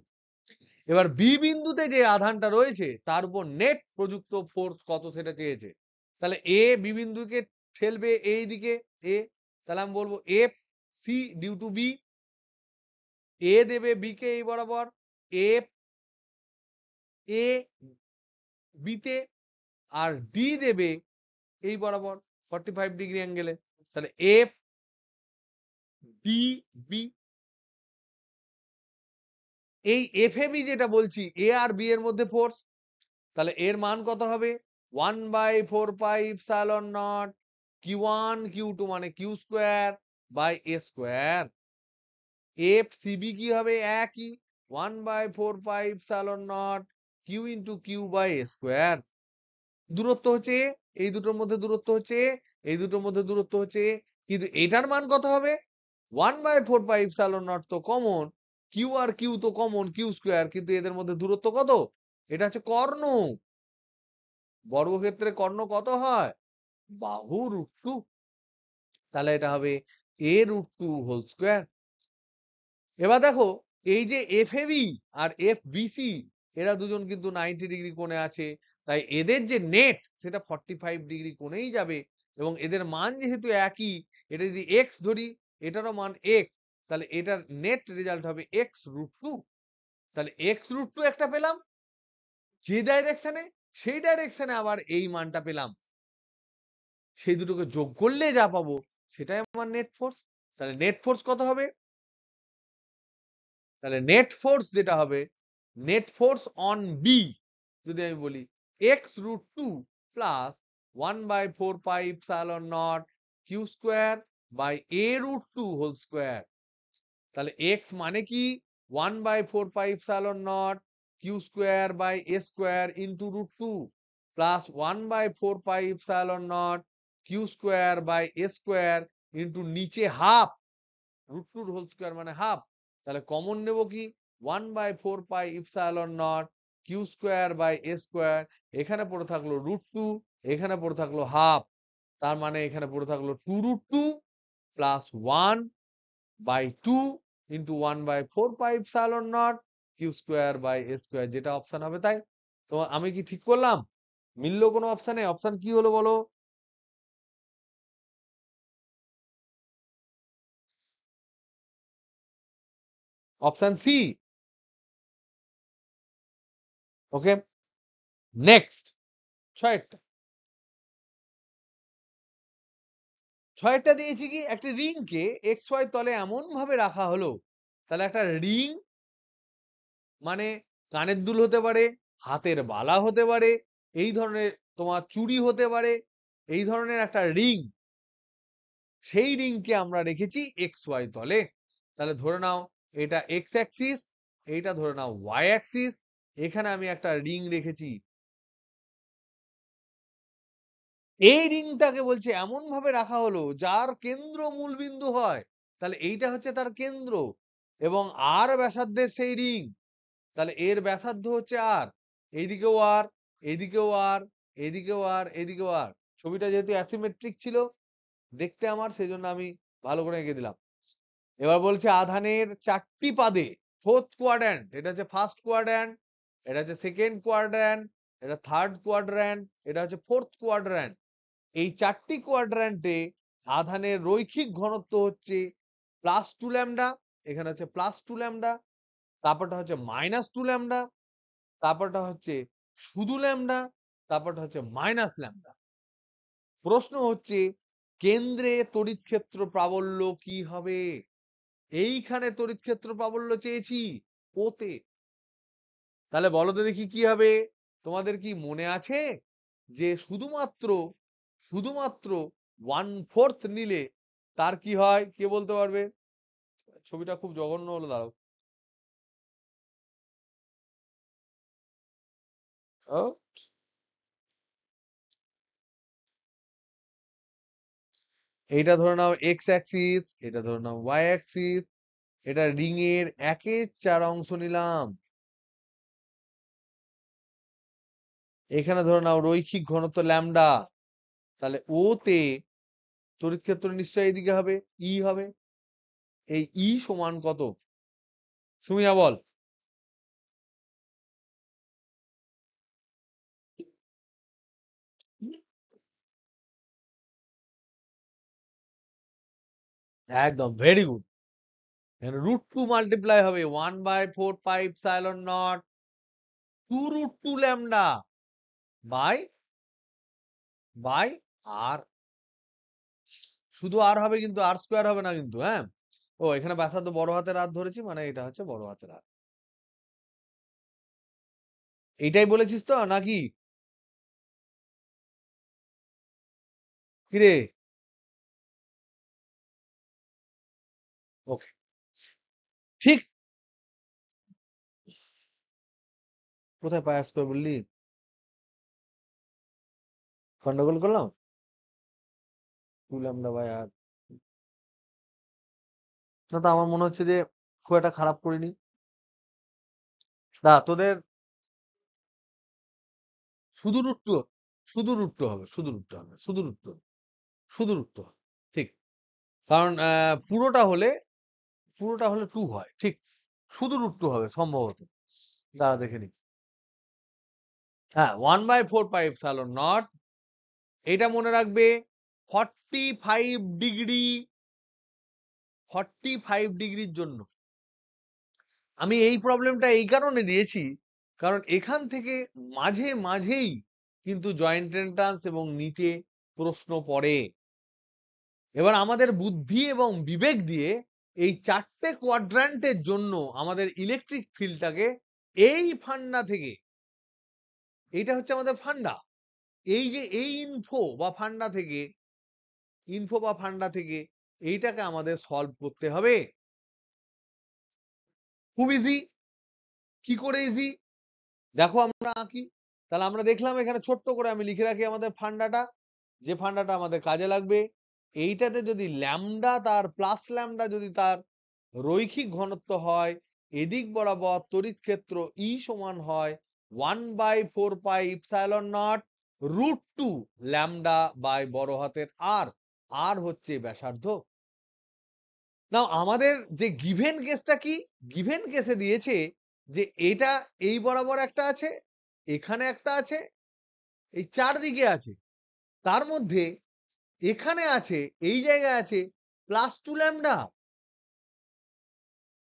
এবার বি বিন্দুতে যে আধানটা রয়েছে তার উপর নেট প্রযুক্ত ফোর্স কত সেটা চেয়েছে। তাহলে এ বি বিন্দুকে ঠেলবে এই দিকে এ, তাহলে আমি বলবো F C due to B. A দেবে বি কে এই বরাবর, এফ এ বিতে, আর ডি দেবে এই বরাবর 45 ডিগ্রি অ্যাঙ্গেলে। তাহলে এফ ডি বি, এই এফ এ বি যেটা বলছি এ আর বি এর মধ্যে ফোর্স, তাহলে এর মান কত হবে 1/4πε0 Q1 Q2 মানে Q square by A square. F CB কি হবে একই 1/4πε0 Q into Q by A square. দূরত্ব হচ্ছে এই দুটোর মধ্যে দূরত্ব হচ্ছে এই দুটোর মধ্যে দূরত্ব হচ্ছে, কিন্তু এটার মান কত হবে 1/4πε0 তো কমন, কিউ আর কিউ তো কমন কিউ স্কোয়ার, কিন্তু এদের মধ্যে দূরত্ব কত, এটা হচ্ছে কর্ণ। বর্গক্ষেত্রে কর্ণ কত হয় বাহু √2। তাহলে এটা হবে a√2 হোল স্কোয়ার। এবার দেখো এই যে এফ এ বি আর এফ বিসি এরা দুজন কিন্তু 90 ডিগ্রি কোণে আছে, তাই এদের যে নেট সেটা 45 ডিগ্রি কোণেই যাবে, এবং এদের মান যেহেতু একই, এটা যদি এক্স ধরি এটারও মান এক্স, তাহলে এটার নেট রেজাল্ট হবে x√2। তাহলে x√2 একটা পেলাম যে ডাইরেকশনে, সেই ডাইরেকশনে আবার এই মানটা পেলাম, সেই দুটোকে যোগ করলে যা পাবো সেটাই আমার নেট ফোর্স। তাহলে নেট ফোর্স কত হবে, তাহলে নেট ফোর্স যেটা হবে, নেট ফোর্স অন বি যদি আমি বলি x√2 plus 1/4πε0 Q square by a√2 whole square. তাহলে x মানে কি 1/4πε0 Q square by A square into √2 plus 1/4πε0 Q square by A square into নিচে হাফ, √2 হোল স্কোয়ার মানে হাফ। তাহলে কমন নেব কি 1/4πε0 Q square by A square, এখানে পড়ে থাকলো √2, এখানে পড়ে থাকলো হাফ, তার মানে এখানে পড়ে থাকলো 2√2 plus 1/2 into 1/4πε0 Q square by A square, যেটা অপশন হবে তাই। তো আমি কি ঠিক করলাম, মিললো কোনো অপশানে? অপশন কি হলো বলো? Option C. ওকে, নেক্সট ছয়টা। ছয়টা দিয়েছি কি একটা রিং কে এক্স ওয়াই তলে এমন ভাবে রাখা হলো, তাহলে একটা রিং মানে কানের দুল হতে পারে, হাতের বালা হতে পারে, এই ধরনের তোমার চুড়ি হতে পারে, এই ধরনের একটা রিং, সেই রিংকে আমরা রেখেছি এক্স ওয়াই তলে। তাহলে ধরে নাও এটা এক্স অ্যাক্সিস, এইটা ধরে নাও ওয়াই অ্যাক্সিস, এখানে আমি একটা রিং রেখেছি। এই রিংটাকে বলছে এমন ভাবে রাখা হলো যার কেন্দ্র মূল বিন্দু হয়, তাহলে এইটা হচ্ছে তার কেন্দ্র। এবং আর ব্যাসার্ধের সেই রিং, তাহলে এর ব্যাসার্ধ হচ্ছে আর, এইদিকেও আর, এইদিকেও আর, এইদিকেও আর, এইদিকেও আর। ছবিটা যেহেতু অ্যাসিমেট্রিক ছিল দেখতে আমার, সেই জন্য আমি ভালো করে এঁকে দিলাম। এবার বলছে আধানের 4টি পাদে, ফোর্থ কোয়াড্র্যান্ট, এটা হচ্ছে ফার্স্ট কোয়াড্র্যান্ট, এটা হচ্ছে সেকেন্ড কোয়াড্র্যান্ট, এটা থার্ড কোয়াড্র্যান্ট, এটা হচ্ছে ফোর্থ কোয়াড্র্যান্ট। এই 4টি কোয়াড্র্যান্টে আধানের রৈখিক ঘনত্ব হচ্ছে +2 ল্যামডা, এখানে হচ্ছে +2 ল্যামডা, তারপরটা হচ্ছে -2 ল্যামডা, তারপরটা হচ্ছে শুধু ল্যামডা, তারপরটা হচ্ছে মাইনাস ল্যামডা। প্রশ্ন হচ্ছে কেন্দ্রে তড়িৎ ক্ষেত্র প্রাবল্য কি হবে? এইখানে তড়িৎ ক্ষেত্র প্রাবল্য চেয়েছি ওতে। তাহলে বলো তো দেখি কি হবে? তোমাদের কি মনে আছে যে শুধুমাত্র শুধুমাত্র 1/4 নিলে তার কি হয়, কে বলতে পারবে? ছবিটা খুব জঘন্য হলো, দাঁড়াও। ও, এইটা ধরে নাও এক্স অ্যাক্সিস, এটা ধরে নাও ওয়াই অ্যাক্সিস, এটা রিং এর 1/4 অংশ নিলাম। এখানে ধরে নাও রৈখিক ঘনত্ব ল্যামডা, তাহলে ওতে তড়িৎ ক্ষেত্র নিশ্চয়ই এইদিকে হবে, ই হবে। এই ই সমান কত? সুমিয়া বল। একদম ভেরি গুড। √2 মাল্টিপ্লাই হবে 1/4πε0 2√2 ল্যামডা বাই বাই আর। শুধু আর হবে, কিন্তু আর স্কোয়ার হবে না কিন্তু, হ্যাঁ। ও, এখানে ব্যাসার্ধ বড় হাতের আর ধরেছি, মানে এটা হচ্ছে বড় হাতের আর। এইটাই বলেছিস তো নাকি? কিরে? ওকে, ঠিক। কোথায় পাই স্কোয়ার বললি? গন্ডগোল করলাম? 2 ল্যামডা বাই আর। না তো, আমার মনে হচ্ছে যে খুব একটা খারাপ করিনি। না, তোদের শুধু √2, শুধু √2 হবে, শুধু √2 হবে, শুধু √2 হবে, শুধু √2 হবে। ঠিক। কারণ পুরোটা হলে 2 হয়, ঠিক। শুধু √2 হবে সম্ভবত। দাঁড়া দেখে নি। হ্যাঁ, 1/4πε0। এটা মনে রাখবে 45 ডিগ্রি, 45 ডিগ্রির জন্য। আমি এই প্রবলেমটা এই কারণে দিয়েছি, কারণ এখান থেকে মাঝে মাঝেই কিন্তু জয়েন্ট এন্ট্রান্স এবং নিটে প্রশ্ন পড়ে। এবার আমাদের বুদ্ধি এবং বিবেক দিয়ে এই 4টে কোয়াড্র্যান্টের জন্য আমাদের ইলেকট্রিক ফিল্ডটাকে এই ফান্ডা থেকে, এইটা হচ্ছে আমাদের ফান্ডা, এই যে এই ইনফো বা ফান্ডা থেকে এইটাকে আমাদের সলভ করতে হবে। খুব ইজি। কি করে ইজি? দেখো আমরা আঁকি। তাহলে আমরা দেখলাম এখানে ছোট্ট করে আমি লিখে রাখি আমাদের ফান্ডাটা, যে ফান্ডাটা আমাদের কাজে লাগবে। এইটাতে যদি ল্যামডা তার প্লাস ল্যামডা যদি তার রৈখিক ঘনত্ব হয়, এদিক বরাবর তড়িৎ ক্ষেত্র ই সমান হয় 1/4πε0 √2 ল্যামডা বাই বড় হাতের আর। আর হচ্ছে ব্যাসার্ধ। না, আমাদের যে গিভেন কেসটা কি? গিভেন কেসে দিয়েছে যে এটা এই বরাবর একটা আছে, এখানে একটা আছে, এই চারদিকে আছে। তার মধ্যে এখানে আছে, এই জায়গায় আছে +2 ল্যামডা,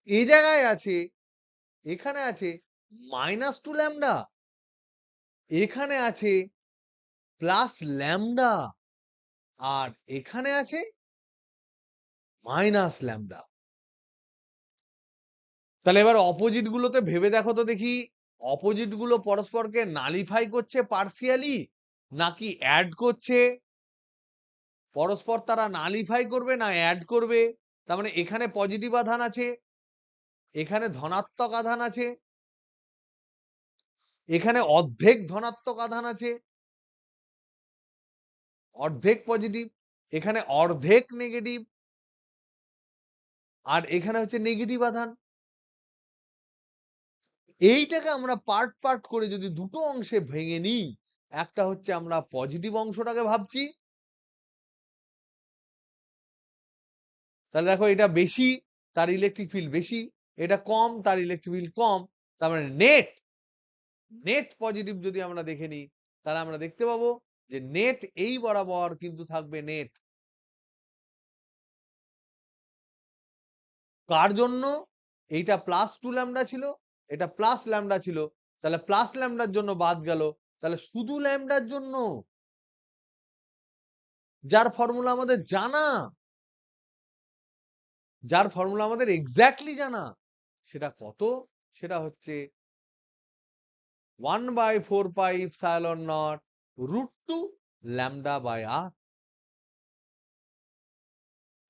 এই জায়গায় আছে, এখানে আছে -2 ল্যামডা, এখানে আছে প্লাস ল্যামডা, আর এখানে আছে মাইনাস ল্যামডা। তাহলে এবার অপোজিট গুলোতে ভেবে দেখো তো দেখি, অপোজিট গুলো পরস্পরকে নালিফাই করছে পার্সিয়ালি নাকি অ্যাড করছে? পরস্পর তারা নালিফাই করবে না অ্যাড করবে? তার মানে এখানে পজিটিভ আধান আছে, এখানে ধনাত্মক আধান আছে, এখানে অর্ধেক ধনাত্মক আধান আছে, অর্ধেক পজিটিভ, এখানে অর্ধেক নেগেটিভ, আর এখানে হচ্ছে নেগেটিভ আধান। এইটাকে আমরা পার্ট পার্ট করে যদি দুটো অংশে ভেঙে নিই, একটা হচ্ছে আমরা পজিটিভ অংশটাকে ভাবছি, তাহলে দেখো এটা বেশি তার ইলেকট্রিক ফিল্ড বেশি, এটা কম তার ইলেকট্রিক ফিল্ড কম, তার মানে নেট নেট পজিটিভ যদি আমরা দেখে নিই, তাহলে আমরা দেখতে পাবো যে নেট এই বরাবর কিন্তু থাকবে নেট কার জন্য, এইটা +2 ল্যামডা ছিল, এটা +ল্যামডা ছিল, তাহলে +ল্যামডার জন্য বাদ গেল, তাহলে শুধু ল্যামডার জন্য, যার ফর্মুলা আমাদের জানা, যার ফর্মুলা আমাদের এক্স্যাক্টলি জানা, সেটা কত? সেটা হচ্ছে 1/4πε0√2 λ/r।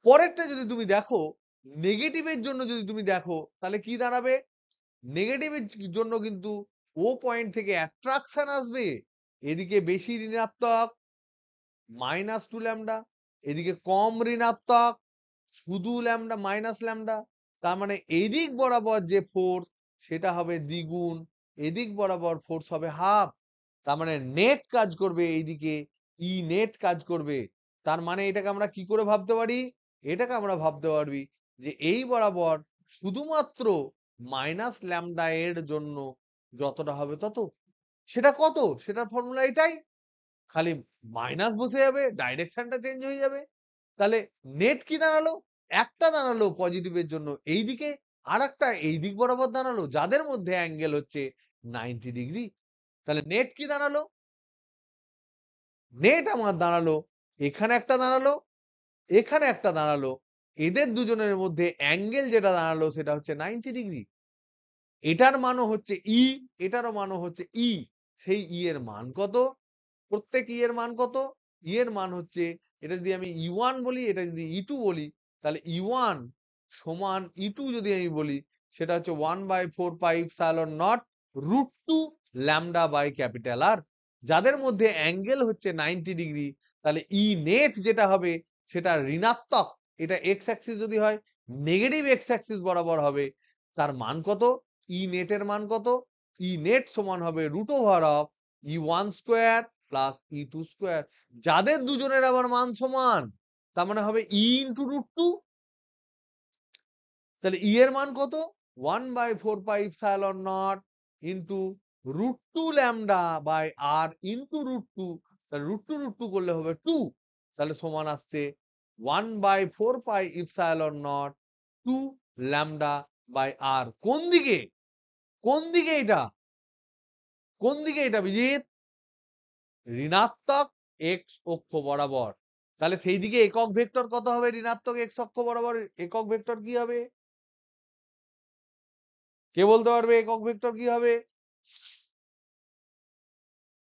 পরেরটা যদি তুমি দেখো, নেগেটিভের জন্য যদি তুমি দেখো, তাহলে কি দাঁড়াবে? নেগেটিভের জন্য কিন্তু ও পয়েন্ট থেকে অ্যাট্রাকশন আসবে, এদিকে বেশি ঋণাত্মক -2 ল্যামডা, এদিকে কম ঋণাত্মক শুধু ল্যামডা -ল্যামডা। তার মানে এদিক বরাবর যে ফোর্স সেটা হবে দ্বিগুণ, এদিক বরাবর ফোর্স হবে হাফ। তার মানে নেট কাজ করবে এইদিকে, ই নেট কাজ করবে। তার মানে এটাকে আমরা কি করে ভাবতে পারি? এটাকে আমরা ভাবতে পারবি যে এই বরাবর শুধুমাত্র -ল্যামডা এর জন্য যতটা হবে তত। সেটা কত? সেটার ফর্মুলা এটাই, খালি মাইনাস বসে যাবে, ডাইরেকশনটা চেঞ্জ হয়ে যাবে। তাহলে নেট কি দাঁড়ালো? একটা দাঁড়ালো পজিটিভের জন্য এইদিকে, আর একটা এই দিক বরাবর দাঁড়ালো, যাদের মধ্যে অ্যাঙ্গেল হচ্ছে 90 ডিগ্রি। তাহলে নেট কি দাঁড়ালো? নেট আমার দাঁড়ালো, এখানে একটা দাঁড়ালো, এখানে একটা দাঁড়ালো, এদের দুজনের মধ্যে অ্যাঙ্গেল যেটা দাঁড়ালো সেটা হচ্ছে 90 ডিগ্রি। এটার মানও হচ্ছে ই, এটারও মানও হচ্ছে ই। সেই ই এর মান কত? প্রত্যেক ই এর মান কত? ই এর মান হচ্ছে, এটা যদি আমি ই1 বলি, এটা যদি ই2 বলি, তাহলে ই1 সমান ই2 যদি আমি বলি, সেটা হচ্ছে 1/4πε0√2 λ/R। যাদের মধ্যে অ্যাঙ্গেল হচ্ছে 90 ডিগ্রি, তাহলে ই নেট যেটা হবে সেটা ঋণাত্মক, এটা এক্স অ্যাক্সিস যদি হয়, নেগেটিভ এক্স অ্যাক্সিস বরাবর হবে। তার মান কত? ই নেটের মান কত? ই নেট সমান হবে √(E1² + E2²), যাদের দুজনের আবার মান সমান, তার মানে হবে ই ইন্টু √2। তাহলে ই এর মান কত? 1/4πε0 ইন্টু √2 λ/r ইন্টু √2। তাহলে √2 করলে হবে 2, তাহলে সমান আসছে 1/4πε0 2 λ/r। কোন দিকে? কোন দিকে এটা? কোন দিকে এটা বিজিত? ঋণাত্মক এক্স অক্ষ বরাবর। তাহলে সেই দিকে একক ভেক্টর কত হবে? ঋণাত্মক এক্স অক্ষ বরাবর একক ভেক্টর কি হবে? কে বলতে পারবে একক ভেক্টর কি হবে?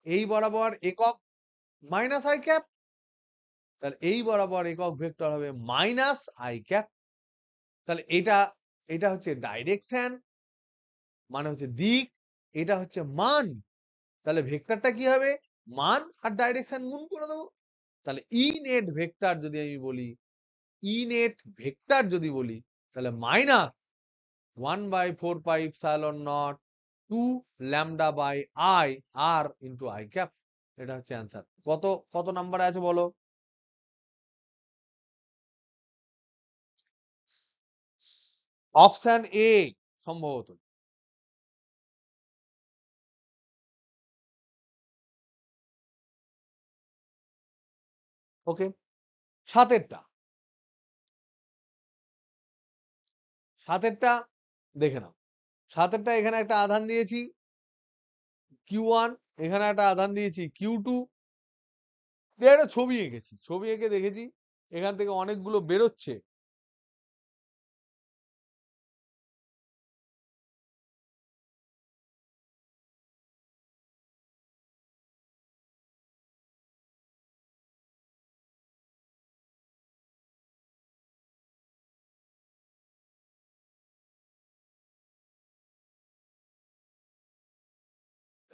এই বরাবর একক মাইনাস আই ক্যাপ, তাহলে এই বরাবর একক ভেক্টর হবে মাইনাস আই ক্যাপ। তাহলে এটা, এটা হচ্ছে ডাইরেকশন, মানে হচ্ছে দিক, এটা হচ্ছে মান। তাহলে ভেক্টরটা কি হবে? মান আর ডাইরেকশন গুণ করে দেবো। তাহলে ই নেট ভেক্টর যদি আমি বলি, ই নেট ভেক্টর যদি বলি, তাহলে minus 1/4πε0 2 λ/i into I cap. এটা হচ্ছে অ্যান্সার। কত কত নাম্বারে আছে বলো? অপশন এ সম্ভবত। ওকে, সাতেরটা, সাতেরটা দেখে নাও। সাতেরটা এখানে একটা আধান দিয়েছি Q1, এখানে একটা আধান দিয়েছি Q2, দিয়ে একটা ছবি এঁকেছি, ছবি এঁকে দেখেছি এখান থেকে অনেকগুলো বেরোচ্ছে।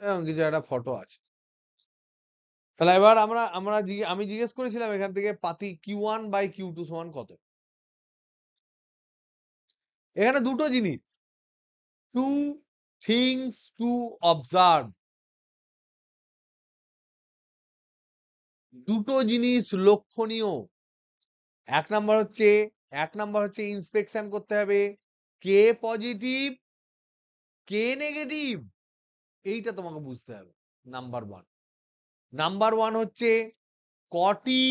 এরকম কিছু একটা ফটো আছে। তাহলে এবার আমি জিজ্ঞেস করেছিলাম এখান থেকে পাতি Q1/Q2 সমান কত। এখানে দুটো জিনিস, থিংস টু অবজার্ভ। দুটো জিনিস লক্ষণীয়। এক নাম্বার হচ্ছে ইন্সপেকশন করতে হবে কে পজিটিভ কে নেগেটিভ, এইটা তোমাকে বুঝতে হবে। নাম্বার ওয়ান হচ্ছে কটি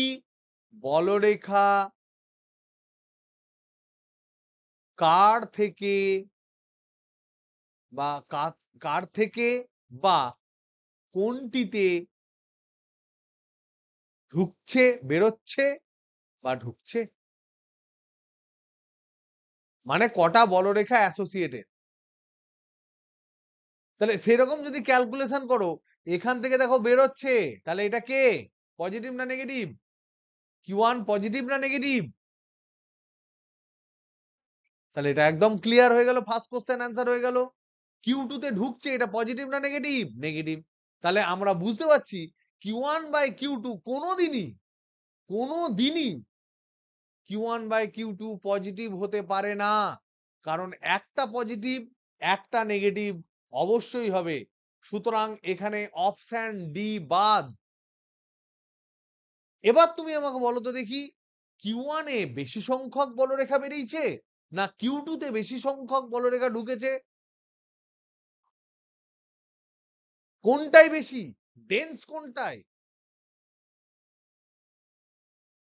বলরেখা কার থেকে বা কার থেকে বা কোনটিতে ঢুকছে বেরোচ্ছে বা ঢুকছে, মানে কটা বলরেখা অ্যাসোসিয়েটেড। তাহলে সেরকম যদি ক্যালকুলেশন করো, এখান থেকে দেখো বেরোচ্ছে, তাহলে এটা কে পজিটিভ না নেগেটিভ? Q1 পজিটিভ না নেগেটিভ? তাহলে এটা একদম ক্লিয়ার হয়ে গেল, ফার্স্ট কোশ্চেন অ্যান্সার হয়ে গেল। Q2 তে ঢুকছে, এটা পজিটিভ না নেগেটিভ? নেগেটিভ। তাহলে আমরা বুঝতে পারছি Q1/Q2 কোনোদিনই Q1/Q2 পজিটিভ হতে পারে না, কারণ একটা পজিটিভ একটা নেগেটিভ অবশ্যই হবে। সুতরাং এখানে অপশন ডি বাদ। এবার তুমি আমাকে বলো তো দেখি, Q1 এ বেশি সংখ্যক বলরেখা বেরিয়েছে না Q2 তে বেশি সংখ্যক বলরেখা ঢুকেছে? কোনটাই বেশি ডেন্স কোনটায়?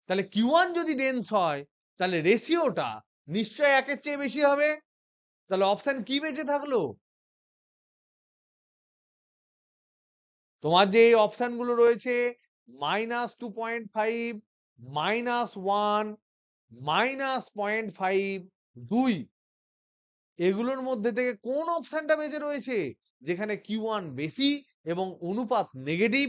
তাহলে Q1 যদি ডেন্স হয়, তাহলে রেশিওটা নিশ্চয় একের চেয়ে বেশি হবে। তাহলে অপশন কি বেঁচে থাকলো? তোমার যে এই অপশন গুলো রয়েছে -2.5, -1, -0.5, 2, এগুলোর মধ্যে থেকে কোন অপশনটা বেঁচে রয়েছে যেখানে Q1 বেশি এবং অনুপাত নেগেটিভ?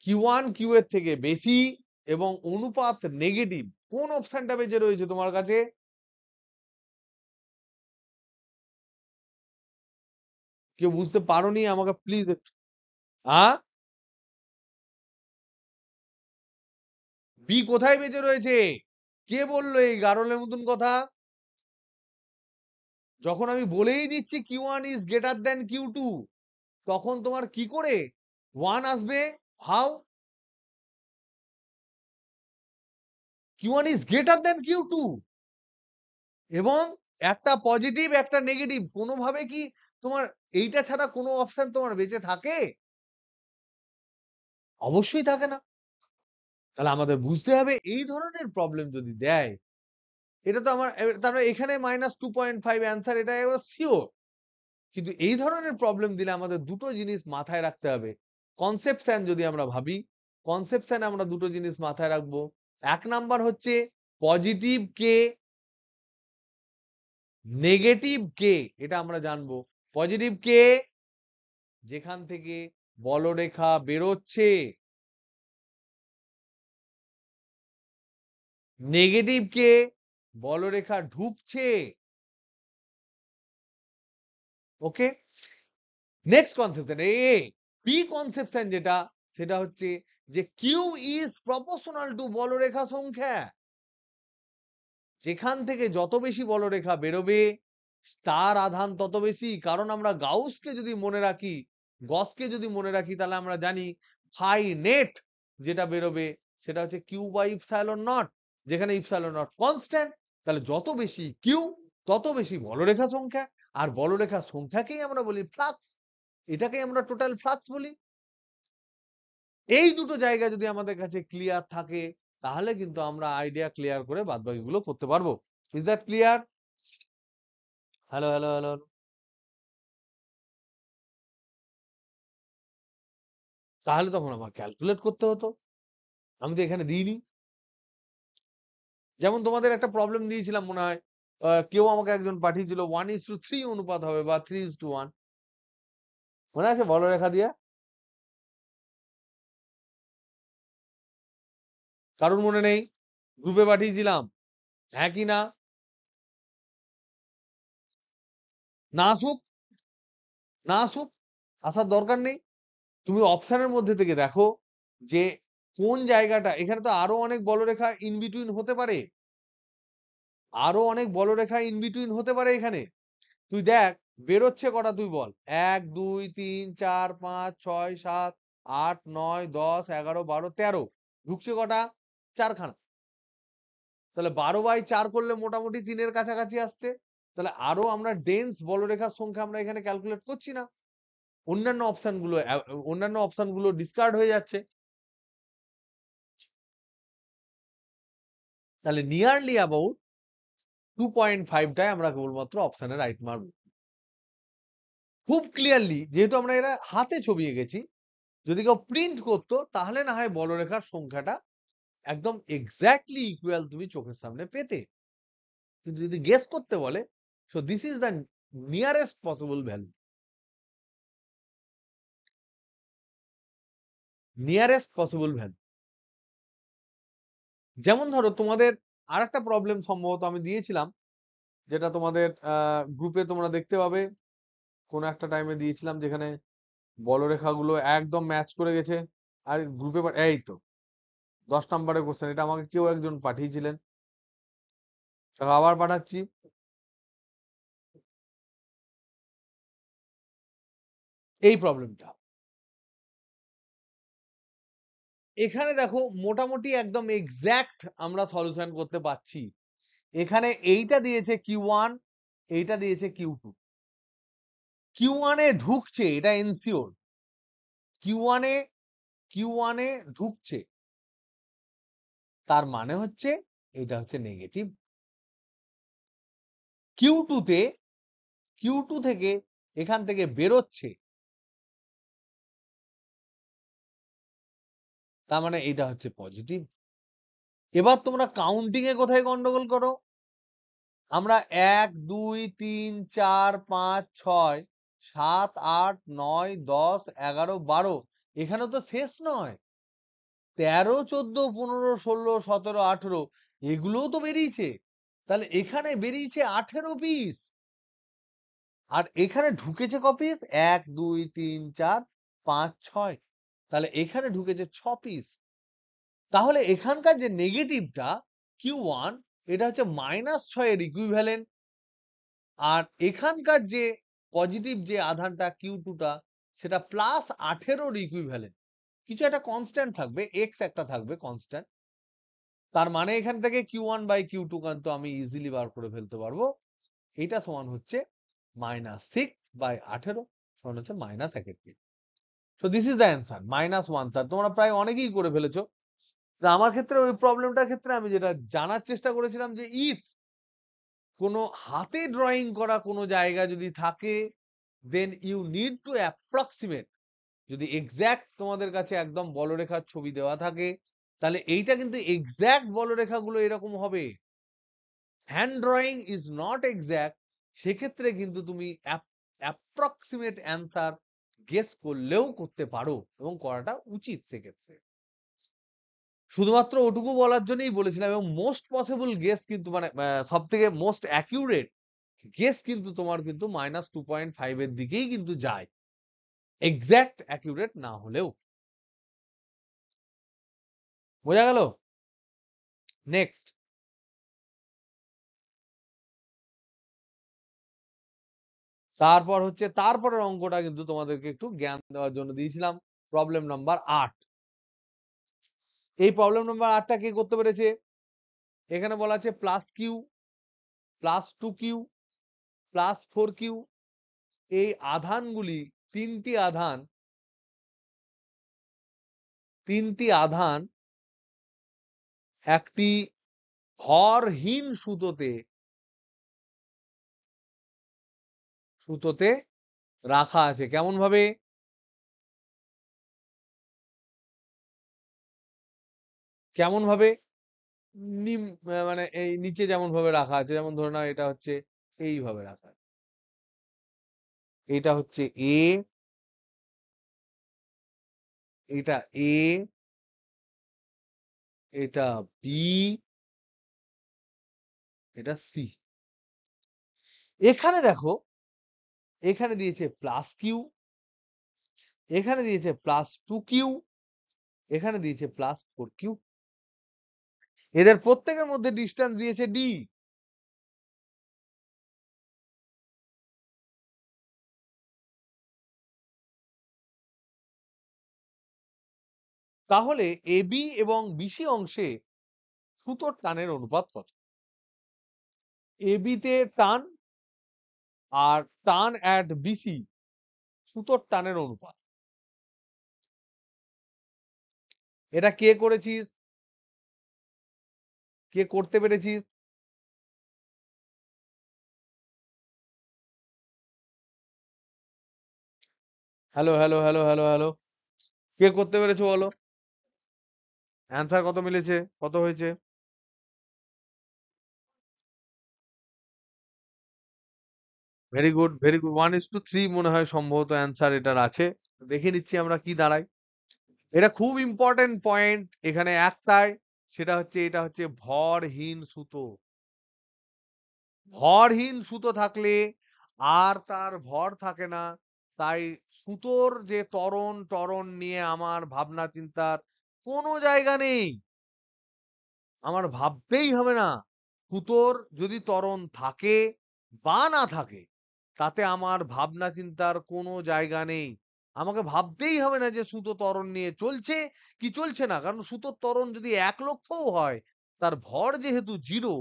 Q1 Q এর থেকে বেশি এবং অনুপাত নেগেটিভ, কোন অপশনটা বেঁচে রয়েছে তোমার কাছে? কেউ বুঝতে পারোনি আমাকে প্লিজ? হ্যাঁ, বি কোথায় বেঁচে রয়েছে? কে বললো এই গারলের মতন কথা? যখন আমি বলেই দিচ্ছি Q1 is greater than Q2, তখন তোমার কি করে 1 আসবে? How? Q1 is greater than Q2 এবং একটা পজিটিভ একটা নেগেটিভ, কোনোভাবে কি তোমার এইটা ছাড়া কোনো অপশন তোমার বেঁচে থাকে? অবশ্যই থাকে না। তাহলে আমাদের বুঝতে হবে এই ধরনের প্রবলেম যদি দেয়, এটা তো আমার তারপরে এখানে -2.5 অ্যান্সার, এটা এবার শিওর। কিন্তু এই ধরনের প্রবলেম দিলে আমাদের দুটো জিনিস মাথায় রাখতে হবে। কনসেপশন যদি আমরা ভাবি, কনসেপশন আমরা দুটো জিনিস মাথায় রাখবো। এক নাম্বার হচ্ছে পজিটিভ কে নেগেটিভ কে, এটা আমরা জানবো। পজিটিভ কে যেখান থেকে বলরেখা বেরোচ্ছে, নেগেটিভ কে বলরেখা ঢুকছে। ওকে, নেক্সট কনসেপশন পি কনসেপশন যেটা, সেটা হচ্ছে যে কিউ ইজ প্রপোর্শনাল টু বলরেখা সংখ্যা। যেখান থেকে যত বেশি বলরেখা বেরোবে তার আধান তত বেশি, কারণ আমরা গাউসকে যদি মনে রাখি, গসকে যদি মনে রাখি, তাহলে আমরা জানি ফাই নেট যেটা বেরোবে সেটা হচ্ছে Q/ইপসাইলন নট, যেখানে ইপসাইলন নট কনস্ট্যান্ট। তাহলে যত বেশি কিউ তত বেশি বলরেখা সংখ্যা, আর বলরেখা সংখ্যাকেই আমরা বলি ফ্লাক্স, এটাকে আমরা টোটাল ফ্লাক্স বলি। এই দুটো জায়গা যদি আমাদের কাছে ক্লিয়ার থাকে, তাহলে কিন্তু আমরা আইডিয়া ক্লিয়ার করে বাদবাকিগুলো করতে পারবো। Is that clear? Hello hello hello. তাহলে তখন আমার ক্যালকুলেট করতে হতো, আমি তো এখানে দিইনি। যেমন তোমাদের একটা প্রবলেম দিয়েছিলাম মনে হয়, কেউ আমাকে একজন পাঠিয়েছিল 1:3 অনুপাত হবে বা 3:1, মনে আছে বলরেখা দিয়ে? কারোর মনে নেই? গ্রুপে পাঠিয়েছিলাম, হ্যাঁ কি না? না আসুক, না আসুক, আসার দরকার নেই। তুমি অপশনের মধ্যে থেকে দেখো যে কোন জায়গাটা, এখানে তো আরো অনেক বলরেখা ইন বিটুইন হতে পারে। আরো অনেক বলরেখা ইন বিটুইন হতে পারে এখানে। তুই দেখ বেরোচ্ছে কটা তুই বল। 1 2 3 4 5 6 7 8 9 10 11 12 13 ঢুকছে কটা? 4 খানা। তাহলে 12/4 করলে মোটামুটি 3 এর কাছাকাছি আসছে। তাহলে আরো আমরা ডেন্স বলরেখার সংখ্যা আমরা এখানে ক্যালকুলেট করছি না। অন্যান্য অপশন গুলো ডিসকার্ড হয়ে যাচ্ছে। তাহলে নিয়ারলি অ্যাবাউট 2.5টায় আমরা কেবলমাত্র অপশনে রাইট মারব। খুব ক্লিয়ারলি যেহেতু আমরা এরা হাতে ছবি এঁকেছি, যদি কেউ প্রিন্ট করতো তাহলে না হয় বলরেখার সংখ্যাটা একদম এক্স্যাক্টলি ইকুয়াল তুমি চোখের সামনে পেতে। কিন্তু যদি গেস করতে বলে, so this is the nearest possible value. Nearest possible value. যেমন ধরো তোমাদের আরেকটা প্রবলেম সম্ভবত আমি দিয়েছিলাম, যেটা তোমাদের গ্রুপে তোমরা দেখতে পাবে। কোন একটা টাইমে দিয়েছিলাম যেখানে বলরেখাগুলো একদম ম্যাচ করে গেছে। আর গ্রুপে এই তো 10 নম্বরের কোশ্চেন, এটা আমাকে কেউ একজন পাঠিয়েছিলেন, সেটা আবার পাঠাচ্ছি। এই প্রবলেমটা এখানে দেখো মোটামুটি একদম এক্স্যাক্ট আমরা সলিউশন করতে পারছি। এখানে এইটা দিয়েছে Q1, এইটা দিয়েছে Q2। Q1 এ ঢুকছে এটা এনসিওর। Q1 এ Q1 এ ঢুকছে, তার মানে হচ্ছে এটা হচ্ছে নেগেটিভ। Q2 তে Q2 থেকে এখান থেকে বেরোচ্ছে, তার মানে এটা হচ্ছে পজিটিভ। এবার তোমরা কাউন্টিং এ কোথায় গন্ডগোল করো? আমরা 1 2 3 4 5 6 7 8 9 10 11 12 এখানে তো শেষ নয়। 13 14 15 16 17 18 এগুলোও তো বেরিয়েছে। তাহলে এখানে বেরিয়েছে 18 পিস, আর এখানে ঢুকেছে ক পিস? 1 2 3 4 5 6। তাহলে এখানে ঢুকেছে 6 পিস। তাহলে এখানকার যে নেগেটিভটা Q1, এটা হচ্ছে -6 এর ইকুইভ্যালেন্ট। আর এখানকার যে পজিটিভ যে আধানটা Q2 টা, সেটা +18 এর ইকুইভ্যালেন্ট। কিছু একটা কনস্ট্যান্ট থাকবে, x একটা থাকবে কনস্ট্যান্ট। তার মানে এখান থেকে Q1/Q2 কিন্তু আমি ইজিলি বার করে ফেলতে পারবো। এটা সমান হচ্ছে -6/18 সমান হচ্ছে -1/3। So this is the answer, -1/3। তোমরা প্রায় অনেকেই করে ফেলেছো। আমার ক্ষেত্রে ওই প্রবলেমটার ক্ষেত্রে আমি যেটা জানার চেষ্টা করেছিলাম যে ইফ কোনো হাতে ড্রয়িং করা কোনো জায়গা যদি থাকে, then you need to approximate. যদি এক্স্যাক্ট তোমাদের কাছে একদম বলরেখার ছবি দেওয়া থাকে, তাহলে এইটা কিন্তু এক্স্যাক্ট বলরেখাগুলো এরকম হবে। Hand drawing is not exact, সেক্ষেত্রে কিন্তু তুমি অ্যাপ্রক্সিমেট অ্যান্সার গেস করলেও করতে পারো, এবং করাটা উচিত সেক্ষেত্রে। শুধুমাত্র ওটুকু বলার জন্যই বলেছিলাম, এবং মোস্ট পসিবল গেস কিন্তু মানে সব থেকে মোস্ট অ্যাকিউরেট গেস কিন্তু তোমার কিন্তু -2.5 এর দিকেই কিন্তু যায়, এক্স্যাক্ট অ্যাকিউরেট না হলেও। বোঝা গেল? নেক্সট, তারপর হচ্ছে তারপরের অঙ্কটা কিন্তু তোমাদেরকে একটু জ্ঞান দেওয়ার জন্য দিয়েছিলাম। Problem number 8। এই প্রবলেম নাম্বার 8টা কে করতে পেরেছে? এখানে বলা আছে +Q, +2Q, +4Q। এই আধানগুলি, তিনটি আধান একটি ভরহীন সুতোতে রাখা আছে। কেমন ভাবে? কেমন ভাবে? মানে এই নিচে যেমন ভাবে রাখা আছে, যেমন ধরে নাও এটা হচ্ছে এইভাবে রাখা আছে। এটা হচ্ছে এ, এটা এ, এটা বি, এটা সি। এখানে দেখো, এখানে দিয়েছে +Q, এখানে দিয়েছে +2Q, এখানে দিয়েছে +4Q। এদের প্রত্যেকের মধ্যে ডিস্টেন্স দিয়েছে D। তাহলে এবি এবং বিসি অংশে সুতোর টানের অনুপাত কত? এবিতে টান আর টান অ্যাট বিসি সুতোর টানের অনুপাত। এটা কে করেছিস? কে করতে পেরেছিস? Hello hello hello hello hello, কে করতে পেরেছো বলো? অ্যান্সার কত মিলেছে? কত হয়েছে? ভেরি গুড ভেরি গুড, 1:3 মনে হয় সম্ভবত অ্যান্সার এটার আছে। দেখে নিচ্ছি আমরা কি দাঁড়ায়। এটা খুব ইম্পর্টেন্ট পয়েন্ট এখানে একটাই, সেটা হচ্ছে এটা হচ্ছে ভরহীন সুতো। ভরহীন সুতো থাকলে আর তার ভর থাকে না, তাই সুতোর যে ত্বরণ টরণ নিয়ে আমার ভাবনা চিন্তার কোনো জায়গা নেই, আমার ভাবতেই হবে না। সুতোর যদি ত্বরণ থাকে বা না থাকে, তাতে আমার ভাবনা চিন্তার কোনো জায়গা নেই। আমাকে ভাবতেই হবে না যে সুতো ত্বরণ নিয়ে চলছে কি চলছে না, কারণ সুতোর ত্বরণ যদি 1,00,000 হয়, তার ভর যেহেতু 0,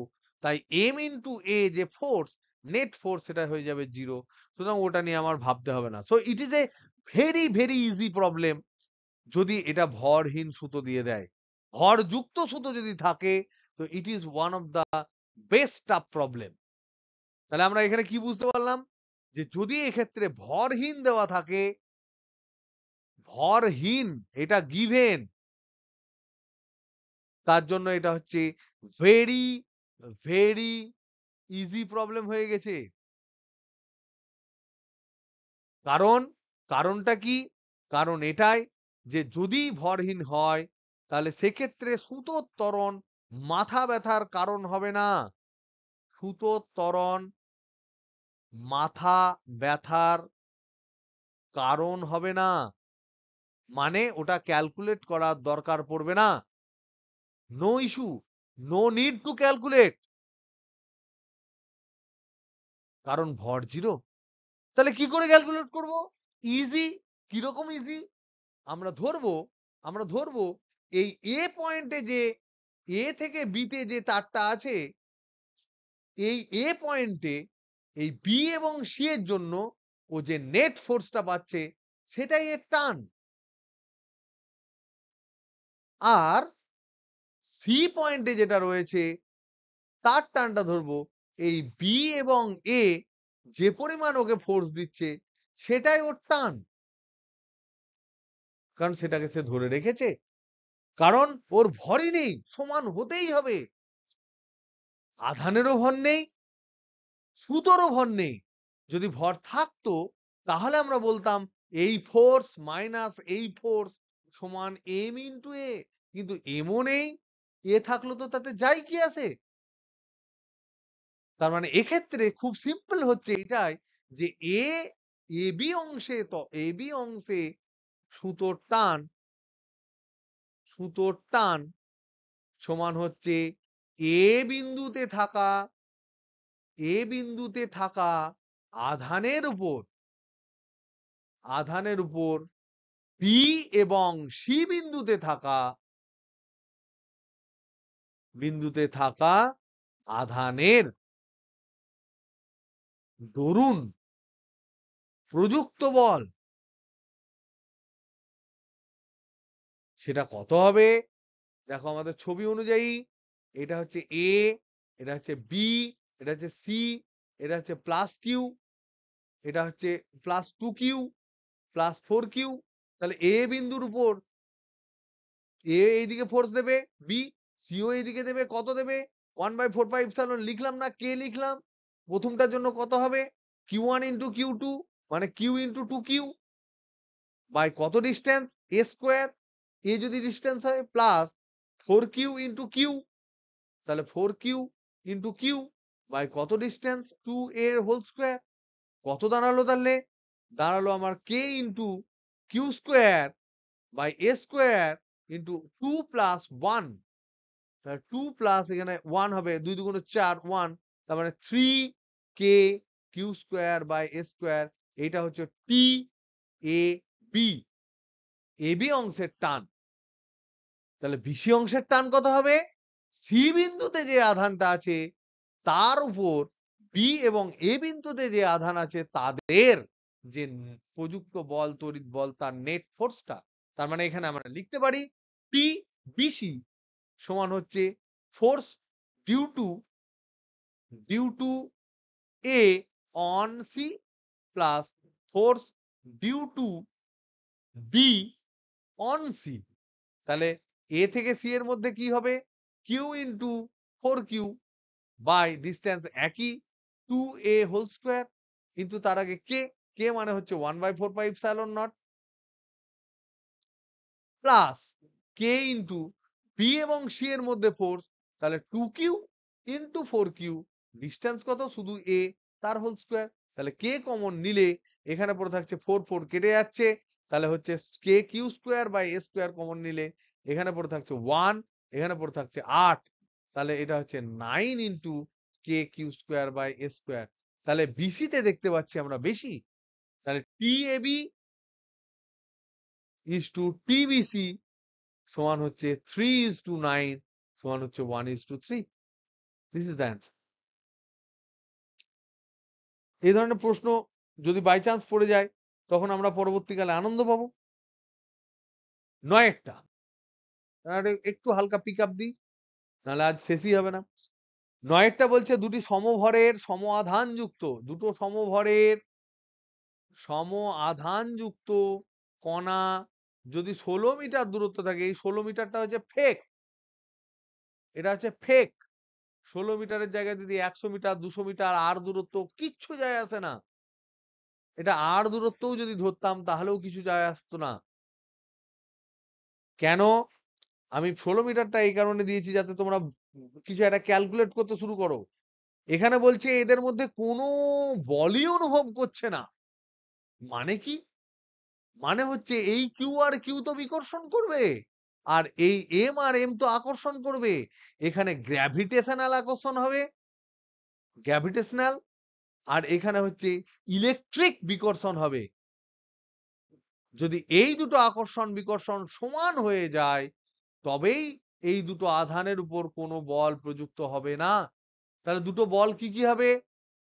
তাই m ইন্টু a যে ফোর্স, নেট ফোর্স, সেটা হয়ে যাবে 0। সুতরাং ওটা নিয়ে আমার ভাবতে হবে না। So it is a very very easy problem যদি এটা ভরহীন সুতো দিয়ে দেয়। ভরযুক্ত সুতো যদি থাকে, তো it is one of the best tough problem. তাহলে আমরা এখানে কি বুঝতে পারলাম, যে যদি এক্ষেত্রে ভরহীন দেওয়া থাকে, ভরহীন এটা গিভেন, তার জন্য এটা হচ্ছে ভেরি ভেরি ইজি প্রবলেম হয়ে গেছে। কারণ কারণটা কি? কারণ এটাই যে যদি ভরহীন হয়, তাহলে সেক্ষেত্রে সুতোর ত্বরণ মাথা ব্যথার কারণ হবে না। সুতোর ত্বরণ মাথা ব্যথার কারণ হবে না, মানে ওটা ক্যালকুলেট করার দরকার পড়বে না। No issue, no need to calculate, কারণ ভর 0। তাহলে কি করে ক্যালকুলেট করব? ইজি। কিরকম ইজি? আমরা ধরবো আমরা ধরবো এই এ পয়েন্টে যে এ থেকে বি তে যে তারটা আছে, এই এ পয়েন্টে এই বি এবং সি এর জন্য ও যে নেট ফোর্সটা পাচ্ছে, সেটাই এর টান। আর সি পয়েন্টে যেটা রয়েছে, তার টানটা ধরবো এই বি এবং এ যে পরিমাণ ওকে ফোর্স দিচ্ছে, সেটাই ওর টান, কারণ সেটাকে সে ধরে রেখেছে। কারণ ওর ভরই নেই, সমান হতেই হবে। আধানেরও ভর নেই, সুতোরও ভর নেই। যদি ভর থাকতো, তাহলে আমরা বলতাম এই ফোর্স মাইনাস এই ফোর্স সমান এম ইন্টু এ। কিন্তু এমও নেই, এ থাকলো তো তাতে যাই কি আছে। তার মানে এক্ষেত্রে খুব সিম্পল হচ্ছে এটাই, যে এ বি অংশে সুতোর টান সুতোর টান সমান হচ্ছে এ বিন্দুতে থাকা এ বিন্দুতে থাকা আধানের উপর আধানের উপর বি এবং সি বিন্দুতে থাকা আধানের দরুন প্রযুক্ত বল, সেটা কত হবে? দেখো আমাদের ছবি অনুযায়ী এটা হচ্ছে এ, এটা হচ্ছে বি, এটা হচ্ছে সি, এটা হচ্ছে প্লাস কিউ, এটা হচ্ছে +2q +4q। তাহলে এ বিন্দুর উপর এ এইদিকে ফোর্স দেবে, বি সিও এইদিকে দেবে, কত দেবে? 1/4πε লিখলাম না, কে লিখলাম? প্রথমটার জন্য কত হবে? q1 ইন্টু q2, মানে q ইন্টু 2q বাই কত ডিস্টেন্স? a square. এ যদি ডিস্টেন্স হয়, প্লাস 4q ইন্টু কিউ, তাহলে 4q ইন্টু কিউ বাই কত ডিস্টেন্স? 2a এর হোল স্কোয়ার। কত দাঁড়ালো তাহলে? দাঁড়ালো আমার K into Q square by A square into 2+1। তাহলে 2 প্লাস এখানে 1 হবে, 2 দুগুণে 4, 1, তার মানে 3k Q square by A square. এইটা হচ্ছে টি এ বি, এ বি অংশের টান। তাহলে বিসি অংশের টান কত হবে? সি বিন্দুতে যে আধানটা আছে তার উপর বি এবং এ বিন্দুতে যে আধান আছে তাদের যে প্রযুক্ত বল, তড়িৎ বল, তার নেট ফোর্সটা, তার মানে এখানে আমরা লিখতে পারি টি বিসি সমান হচ্ছে force due to A on C plus force due to B on C. তাহলে এ থেকে সি এর মধ্যে কি হবে? Q into 4q by distance একই 2a হোল স্কোয়ার, কিন্তু তার আগে কে মানে হচ্ছে 1/4πε0 প্লাস কে ইন্টু বি এবং সি এর মধ্যে ফোর্স, তাহলে 2q ইন্টু 4q, ডিস্টেন্স কত? শুধু এ, তার হোল স্কোয়ার। তাহলে কে কমন নিলে এখানে পড়ে থাকছে 4 কেটে যাচ্ছে, তাহলে হচ্ছে K Q square by A square common নিলে এখানে পড়ে থাকছে 1, এখানে পড়ে থাকছে 8, তাহলে এটা হচ্ছে 9 into K Q square by A square. তাহলে বিসি তে দেখতে পাচ্ছি আমরা বেশি, তাহলে T A B is to T BC সমান হচ্ছে 3:9 সমান হচ্ছে 1:3। This is the answer. এই ধরনের প্রশ্ন যদি বাই চান্স পড়ে যায় তখন আমরা পরবর্তীকালে আনন্দ পাবো। নয় একটা তাহলে একটু হালকা পিক আপ দিই, নাহলে আজ শেষই হবে না। নয়েরটা বলছে দুটি সমভরের সম আধান যুক্ত, দুটো সমভরের সম আধান যুক্ত কণা যদি 16 মিটার দূরত্ব থাকে, এই 16 মিটারটা হচ্ছে ফেক, এটা হচ্ছে ফেক। 16 মিটারের জায়গায় যদি 100 মিটার 200 মিটার আর দূরত্ব, কিচ্ছু যায় আসে না। এটা আর দূরত্বও যদি ধরতাম তাহলেও কিছু যায় আসতো না। কেন? আমি 16 মিটারটা এই কারণে দিয়েছি যাতে তোমরা কিছু একটা ক্যালকুলেট করতে শুরু করো। এখানে বলছে এদের মধ্যে কোনো বলই অনুভব করছে না। মানে কি? মানে হচ্ছে এই কিউ আর কিউ তো বিকর্ষণ করবে, আর এই এম আর এম তো আকর্ষণ করবে। এখানে গ্র্যাভিটেশনাল আকর্ষণ হবে, গ্র্যাভিটেশনাল, আর এখানে হচ্ছে ইলেকট্রিক বিকর্ষণ হবে। যদি এই দুটো আকর্ষণ বিকর্ষণ সমান হয়ে যায় তবেই এই দুটো আধানের উপর কোনো বল প্রযুক্ত হবে না। তাহলে দুটো বল কি কি হবে?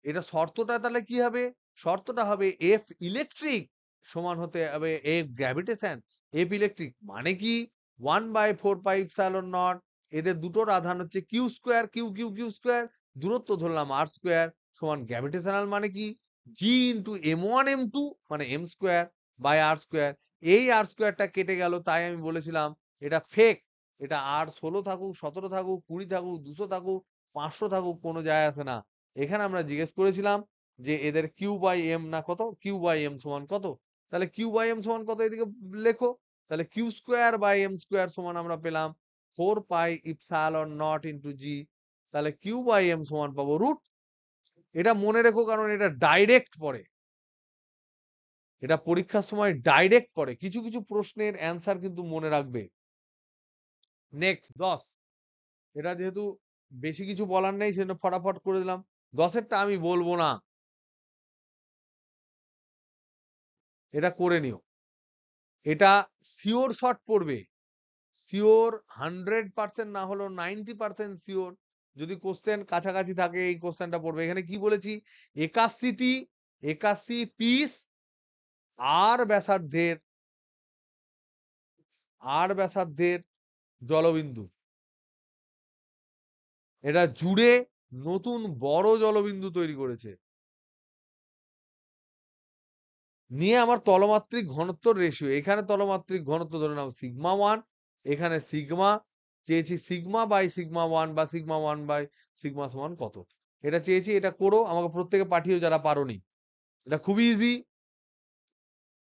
এটা শর্তটা তাহলে কি হবে? শর্তটা হবে এফ ইলেকট্রিক সমান হতে হবে এফ গ্র্যাভিটেশন। এফ ইলেকট্রিক মানে কি? 1/4πε0, এদের দুটোর আধান হচ্ছে Q square, Q Q Q square, দূরত্ব ধরলাম আর স্কোয়ার, সমান গ্র্যাভিটেশনাল মানে কি? জি ইন্টু m1 m2 মানে M square by R square. এই আর স্কোয়ারটা কেটে গেল, তাই আমি বলেছিলাম এটা ফেক। এটা আর 16 থাকুক, 17 থাকুক, 20 থাকুক, 200 থাকুক, 500 থাকুক, কোনো যায় আসে না। এখানে আমরা জিজ্ঞেস করেছিলাম যে এদের কিউ বাই এম না কত, কিউ বাই এম সমান কত। তাহলে কিউ বাই এম সমান কত এদিকে লেখো। তাহলে Q square by M square সমান আমরা পেলাম 4πε0 ইন্টু জি। তাহলে কিউ বাই এম সমান পাবো রুট। এটা মনে রেখো কারণ এটা ডাইরেক্ট পড়ে, এটা পরীক্ষার সময় ডাইরেক্ট পড়ে। কিছু কিছু প্রশ্নের অ্যান্সার কিন্তু মনে রাখবে। নেক্সট 10। এটা যেহেতু বেশি কিছু বলার নেই সেজন্য ফটাফট করে দিলাম। 10এরটা আমি বলবো না, এটা করে নিও। এটা শিওর শর্ট পড়বে, শিওর 100% না হলেও 90% শিওর। যদি কোশ্চেন কাছাকাছি থাকে এই কোশ্চেনটা পড়বে। এখানে কি বলেছি? 81 পিস আর ব্যাসার্ধের, আর ব্যাসার্ধের জলবিন্দু, এটা জুড়ে নতুন বড় জলবিন্দু তৈরি করেছে। নিয়ে আমার তলমাত্রিক ঘনত্ব রেশিও, এখানে তলমাত্রিক ঘনত্ব ধরে নাও সিগমা 1, এখানে সিগমা চেয়েছি সিগমা বাই সিগমা 1 বা সিগমা 1 বাই সিগমা সমান কত, এটা চেয়েছি। এটা করো, আমাকে প্রত্যেকে পাঠিও যারা পারোনি। এটা খুবই ইজি।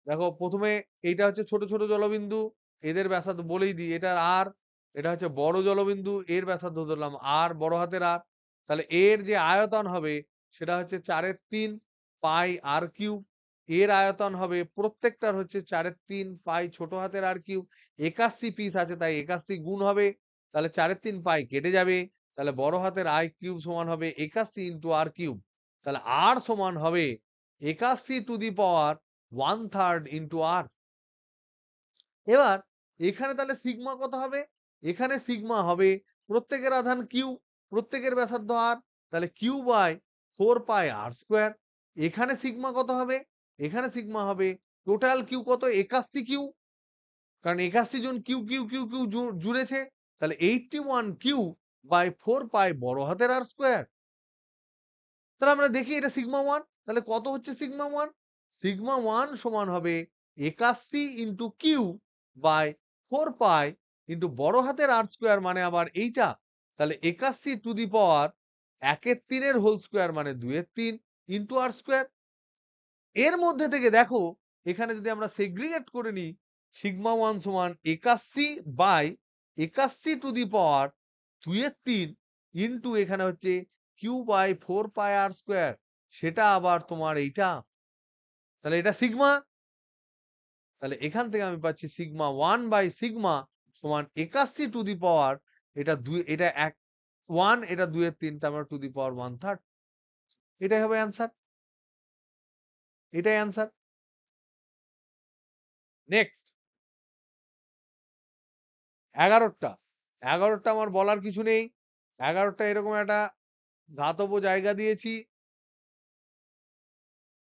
দেখো প্রথমে এইটা হচ্ছে ছোট ছোট জলবিন্দু, এদের ব্যাসার্ধ বলেই দিই, এটা আর, এটা হচ্ছে বড় জলবিন্দু, এর ব্যাসার্ধ ধরলাম আর, বড় হাতের আর। তাহলে এর যে আয়তন হবে সেটা হচ্ছে 4/3 পাই আর কিউব। এর আয়তন হবে প্রত্যেকটার হচ্ছে 4/3 পাই ছোট হাতের আর কিউব। 81 পিস আছে তাই 81 গুণ হবে, তাহলে 4/3 পাই কেটে যাবে। তাহলে বড় হাতের আই কিউব সমান হবে 81 ইন্টু আর কিউব। তাহলে আর সমান হবে 81 টু দি পাওয়ার 1/3 ইন্টু আর। এবার এখানে তাহলে সিগমা কত হবে? এখানে সিগমা হবে প্রত্যেকের আধান কিউ, প্রত্যেকের ব্যাসার্ধ আর, তাহলে কিউ বাই 4πr²। এখানে সিগমা কত হবে? এখানে সিগমা হবে টোটাল কিউ কত? 81 কিউ, কারণ 81 জন কিউ কিউ কিউ কিউ জুড়েছে, তাহলে 81 কিউ বাই 4π বড় হাতের r²। তাহলে আমরা দেখি এটা সিগমা 1, তাহলে কত হচ্ছে সিগমা 1? সিগমা 1 সমান হবে 81 ইন্টু কিউ বাই 4π ইন্টু বড় হাতের r² মানে আবার এইটা, তাহলে 81 to the power 1/3 whole square মানে 2/3 ইন্টু r²। এর মধ্যে থেকে দেখো এখানে যদি আমরা সেগ্রিগেট করে নিই, সিগমা 1 সমান 81 by 81 to the power 2/3 into এখানে হচ্ছে কিউ বাই 4πr², সেটা আবার তোমার এইটা, তাহলে এটা সিগমা। তাহলে এখান থেকে আমি পাচ্ছি সিগমা 1 বাই সিগমা সমান 81 টু দি পাওয়ার, এটা 2, এটা 1, এটা 2/3, তার মানে টু দি পাওয়ার 1/3। এটাই হবে অ্যান্সার, এটাই অ্যান্সার। নেক্সট 11টা। 11টা আমার বলার কিছু নেই। 11টা এরকম একটা ধাতব জায়গা দিয়েছি,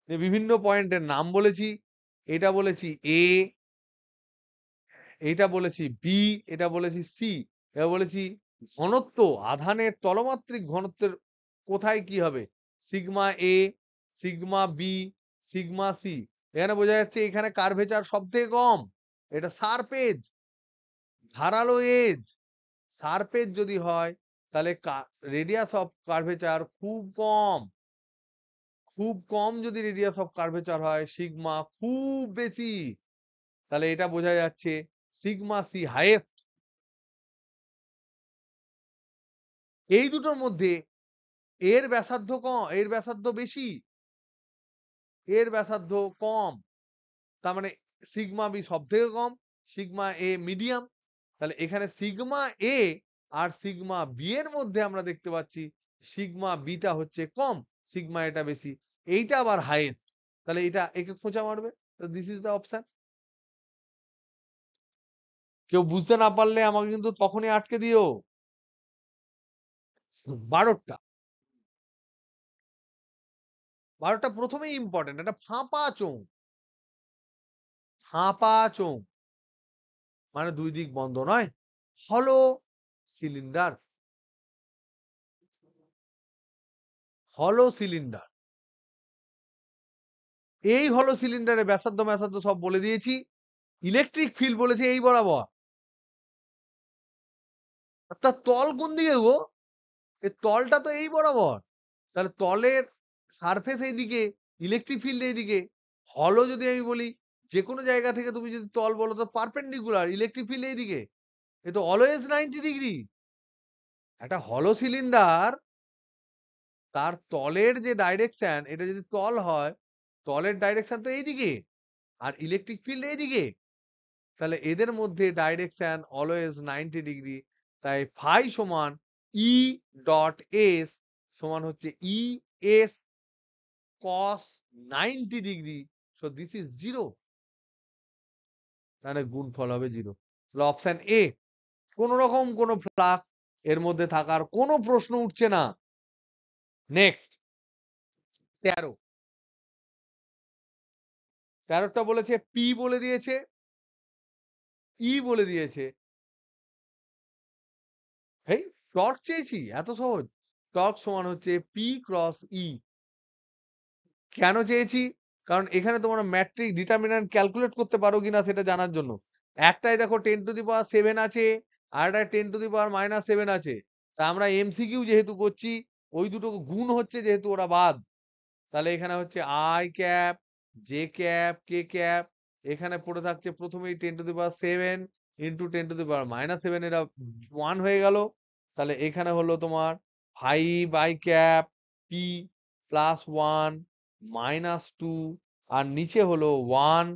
যে বিভিন্ন পয়েন্টের নাম বলেছি। এটা বলেছি এ, এটা বলেছি বি, এটা বলেছি সি, এটা বলেছি ঘনত্ব, আধানের তলমাত্রিক ঘনত্বের কোথায় কি হবে, sigma A, sigma B, sigma C. এখানে বোঝা যাচ্ছে এখানে কার্ভেচার সব থেকে কম, এটা সারফেজ, ধারালো এজ। সারফেস যদি হয় তাহলে রেডিয়াস অফ কার্ভেচার খুব কম, খুব কম যদি রেডিয়াস অফ কার্ভেচার হয়, সিগমা খুব বেশি, তাহলে এটা বোঝা যাচ্ছে সিগমা সি হাইয়েস্ট। এই দুটোর মধ্যে এর ব্যাসার্ধ কম, এর ব্যাসার্ধ বেশি, এর ব্যাসার্ধ কম, তার মানে সিগমা বি সব থেকে কম, সিগমা এ মিডিয়াম। তাহলে এখানে সিগমা এ আর সিগমা বি এর মধ্যে আমরা দেখতে পাচ্ছি সিগমা বিটা হচ্ছে কম, সিগমা এটা বেশি, এইটা আবার হাইয়েস্ট, তাহলে এটা একে খোঁচা মারবে। This is the option. কেউ বুঝতে না পারলে আমাকে কিন্তু তখনই আটকে দিও। 12টা, 12টা প্রথমেই ইম্পর্টেন্ট, এটা ফাঁপা চোঙ, ফাঁপা চোঙ মানে দুই দিক বন্ধ নয়, হলো সিলিন্ডার, হলো সিলিন্ডার। এই হলো সিলিন্ডারের ব্যাসার্ধ ম্যাসার্ধ সব বলে দিয়েছি। ইলেকট্রিক ফিল্ড বলেছে এই বরাবর, তার তল কোন দিকে গো? এই তলটা তো এই বরাবর, তাহলে তলের সারফেস এইদিকে, ইলেকট্রিক ফিল্ড এইদিকে। হলো যদি আমি বলি, যে কোনো জায়গা থেকে তুমি যদি তল বলো তো পারপেন্ডিকুলার, ইলেকট্রিক ফিল্ড এইদিকে, এ তো অলওয়েজ 90 ডিগ্রি। একটা হলো সিলিন্ডার, তার তলের যে ডাইরেকশন, এটা যদি তল হয়, তলের ডাইরেকশন তো এইদিকে, আর ইলেকট্রিক ফিল্ড এইদিকে, তাহলে এদের মধ্যে ডাইরেকশন অলওয়েজ 90 ডিগ্রি। তাই ফাই সমান ই ডট এস সমান হচ্ছে E S cos 90 degree. So this is 0, তাহলে গুণফল হবে 0। তাহলে অপশন এ, কোন রকম কোন ফ্লাক্স এর মধ্যে থাকার কোনো প্রশ্ন উঠছে না। নেক্সট 13, 13টা বলেছে পি বলে দিয়েছে, ই বলে দিয়েছে। এই টর্ক চেয়েছি, এত সহজ। টর্ক সমান হচ্ছে পি ক্রস ই। কেন চেয়েছি? কারণ এখানে তোমরা ম্যাট্রিক ডিটারমিন্যান্ট ক্যালকুলেট করতে পারো কিনা সেটা জানার জন্য। একটাই দেখো 10⁻7 আছে, আর একটা 10⁻−7 আছে। তা আমরা এমসিকিউ যেহেতু করছি, ওই দুটো গুণ হচ্ছে যেহেতু ওরা বাদ, তাহলে এখানে হচ্ছে I cap, J cap, K cap, এখানে পড়ে থাকছে প্রথমেই 10⁻7 ইন্টু 10⁻−7, এটা 1 হয়ে গেল। তাহলে এখানে হলো তোমার 5 i ক্যাপ পি প্লাস 1 -2, আর নিচে হলো 1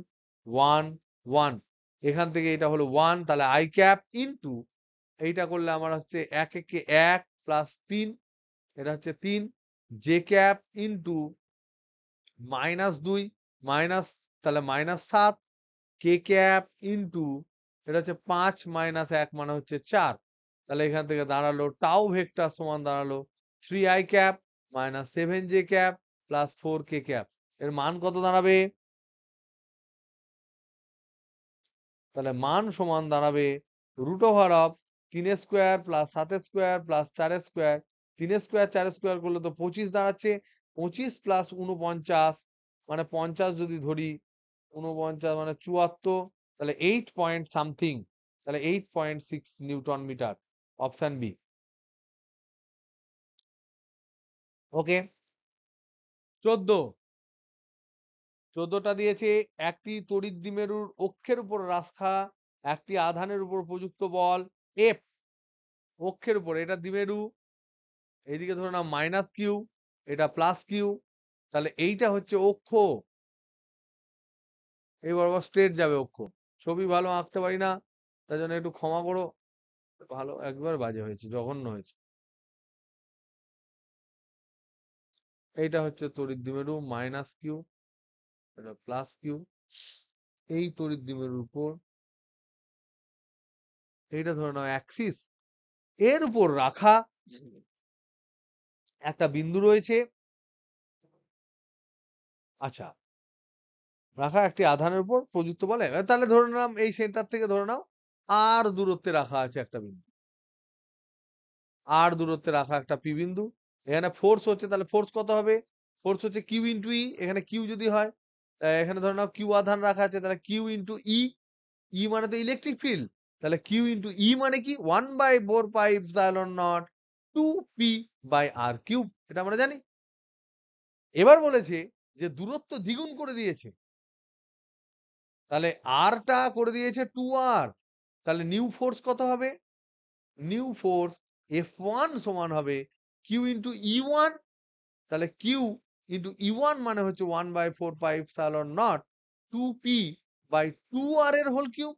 1 1, এখান থেকে এটা হলো 1, তাহলে i ক্যাপ ইন্টু এইটা করলে আমার হচ্ছে 1 একে 1 প্লাস 3, এটা হচ্ছে 3, জে ক্যাপ ইন্টু -2 মাইনাস, তাহলে -7, কে ক্যাপ ইন্টু এটা হচ্ছে 5 মাইনাস 1 মানে হচ্ছে 4। তাহলে এখান থেকে দাঁড়ালো টাউ ভেক্টর সমান দাঁড়ালো 3i cap minus 7j cap plus 4k cap. এর মান কত দাঁড়াবে? তাহলে মান সমান দাঁড়াবে root over of 3 square plus 7 square plus 4 square. 3 square 4 square করলে তো 25 দাঁড়াচ্ছে। 25 প্লাস 49 মানে 50 যদি ধরি, 49 মানে 74, তাহলে 8 পয়েন্ট সামথিং, তাহলে 8.6 newton metre. Option B. Okay. 14টা দিয়েছে, একটি তড়িৎ দ্বিমেরুর অক্ষের উপর রাখা একটি আধানের উপর প্রযুক্ত বল এফ, অক্ষের উপর, এটা দ্বিমেরু, এইদিকে ধরে নাও মাইনাস কিউ, এটা প্লাস কিউ, তাহলে এইটা হচ্ছে অক্ষ। এই বরাবর স্ট্রেট যাবে অক্ষ। ছবি ভালো আঁকতে পারি না, তার জন্য একটু ক্ষমা করো। ভালো একবার বাজে হয়েছে, জঘন্য হয়েছে। এইটা হচ্ছে তড়িৎ দ্বিমেরু মাইনাস কিউ, এটা প্লাস কিউ। এই তড়িৎ দ্বিমেরুর উপর, এইটা ধরে নাও অ্যাক্সিস, এর উপর রাখা একটা বিন্দু রয়েছে। আচ্ছা, রাখা একটি আধানের উপর প্রযুক্ত বলে, তাহলে ধরে নিলাম এই সেন্টার থেকে ধরে নাও আর দূরত্বে রাখা আছে একটা বিন্দু, আর দূরত্বে রাখা একটা পি বিন্দু। এখানে ফোর্স হচ্ছে, তাহলে ফোর্স কত হবে? ফোর্স হচ্ছে কিউ ইন্টু ই। এখানে কিউ যদি হয়, এখানে ধরে নাও কিউ আধান রাখা আছে, তাহলে কিউ ইন্টু ই। ই মানে তো ইলেকট্রিক ফিল্ড, তাহলে কিউ ইন্টু ই মানে কি 1/4πε0 2p বাই আর কিউব, এটা আমরা জানি। এবার বলেছে যে দূরত্ব দ্বিগুণ করে দিয়েছে, তাহলে আরটা করে দিয়েছে 2r, তাহলে নিউ ফোর্স কত হবে? নিউ ফোর্স F1 সমান হবে কিউ ইন্টু ই ওয়ান। তাহলে কিউ ইন্টু ই ওয়ান মানে হচ্ছে 1/4πε0 2p বাই 2r এর হোল কিউব।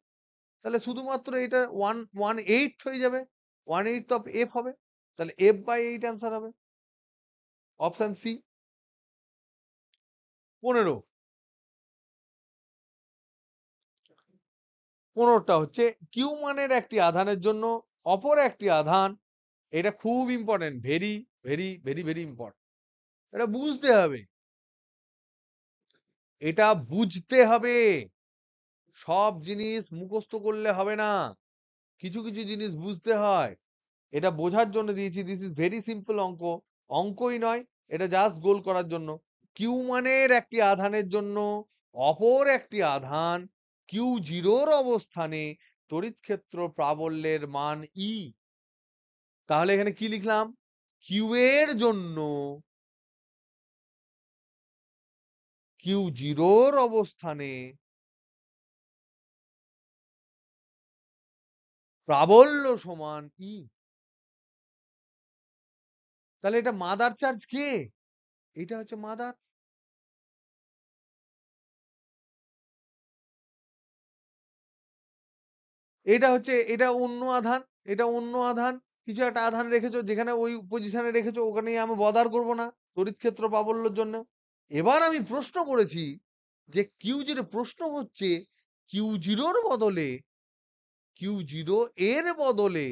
তাহলে শুধুমাত্র এটা 1/8 হয়ে যাবে, 1/8 অফ এফ হবে, তাহলে F/8 অ্যান্সার হবে। Option C. 15, 15টা হচ্ছে কিউ মানের একটি আধানের জন্য অপর একটি আধান, এটা খুব important, very very very very important, এটা বুঝতে হবে, এটা বুঝতে হবে। সব জিনিস মুখস্থ করলে হবে না, কিছু কিছু জিনিস বুঝতে হয়। এটা বোঝার জন্য দিয়েছি, দিস ইজ ভেরি সিম্পল অঙ্ক। অঙ্কই নয়, এটা জাস্ট গোল করার জন্য। কিউ মানের একটি আধানের জন্য অপর একটি আধান কিউ জিরোর অবস্থানে তড়িৎ ক্ষেত্র প্রাবল্যের মান ই। তাহলে এখানে কি লিখলাম? কিউ এর জন্য, কিউ জিরোর অবস্থানে প্রাবল্য সমান ই। তাহলে এটা মাদার চার্জ কে? এটা হচ্ছে মাদার। এটা হচ্ছে, এটা অন্য আধান, এটা অন্য আধান। কিছু একটা আধান রেখেছো, যেখানে ওই পজিশনে রেখেছো ওখানেই আমি বদার করব না তড়িৎ ক্ষেত্র প্রাবল্যের জন্য। এবার আমি প্রশ্ন করেছি যে কিউ জিরো, প্রশ্ন হচ্ছে কিউ জিরোর বদলে, কিউ জিরো এর বদলে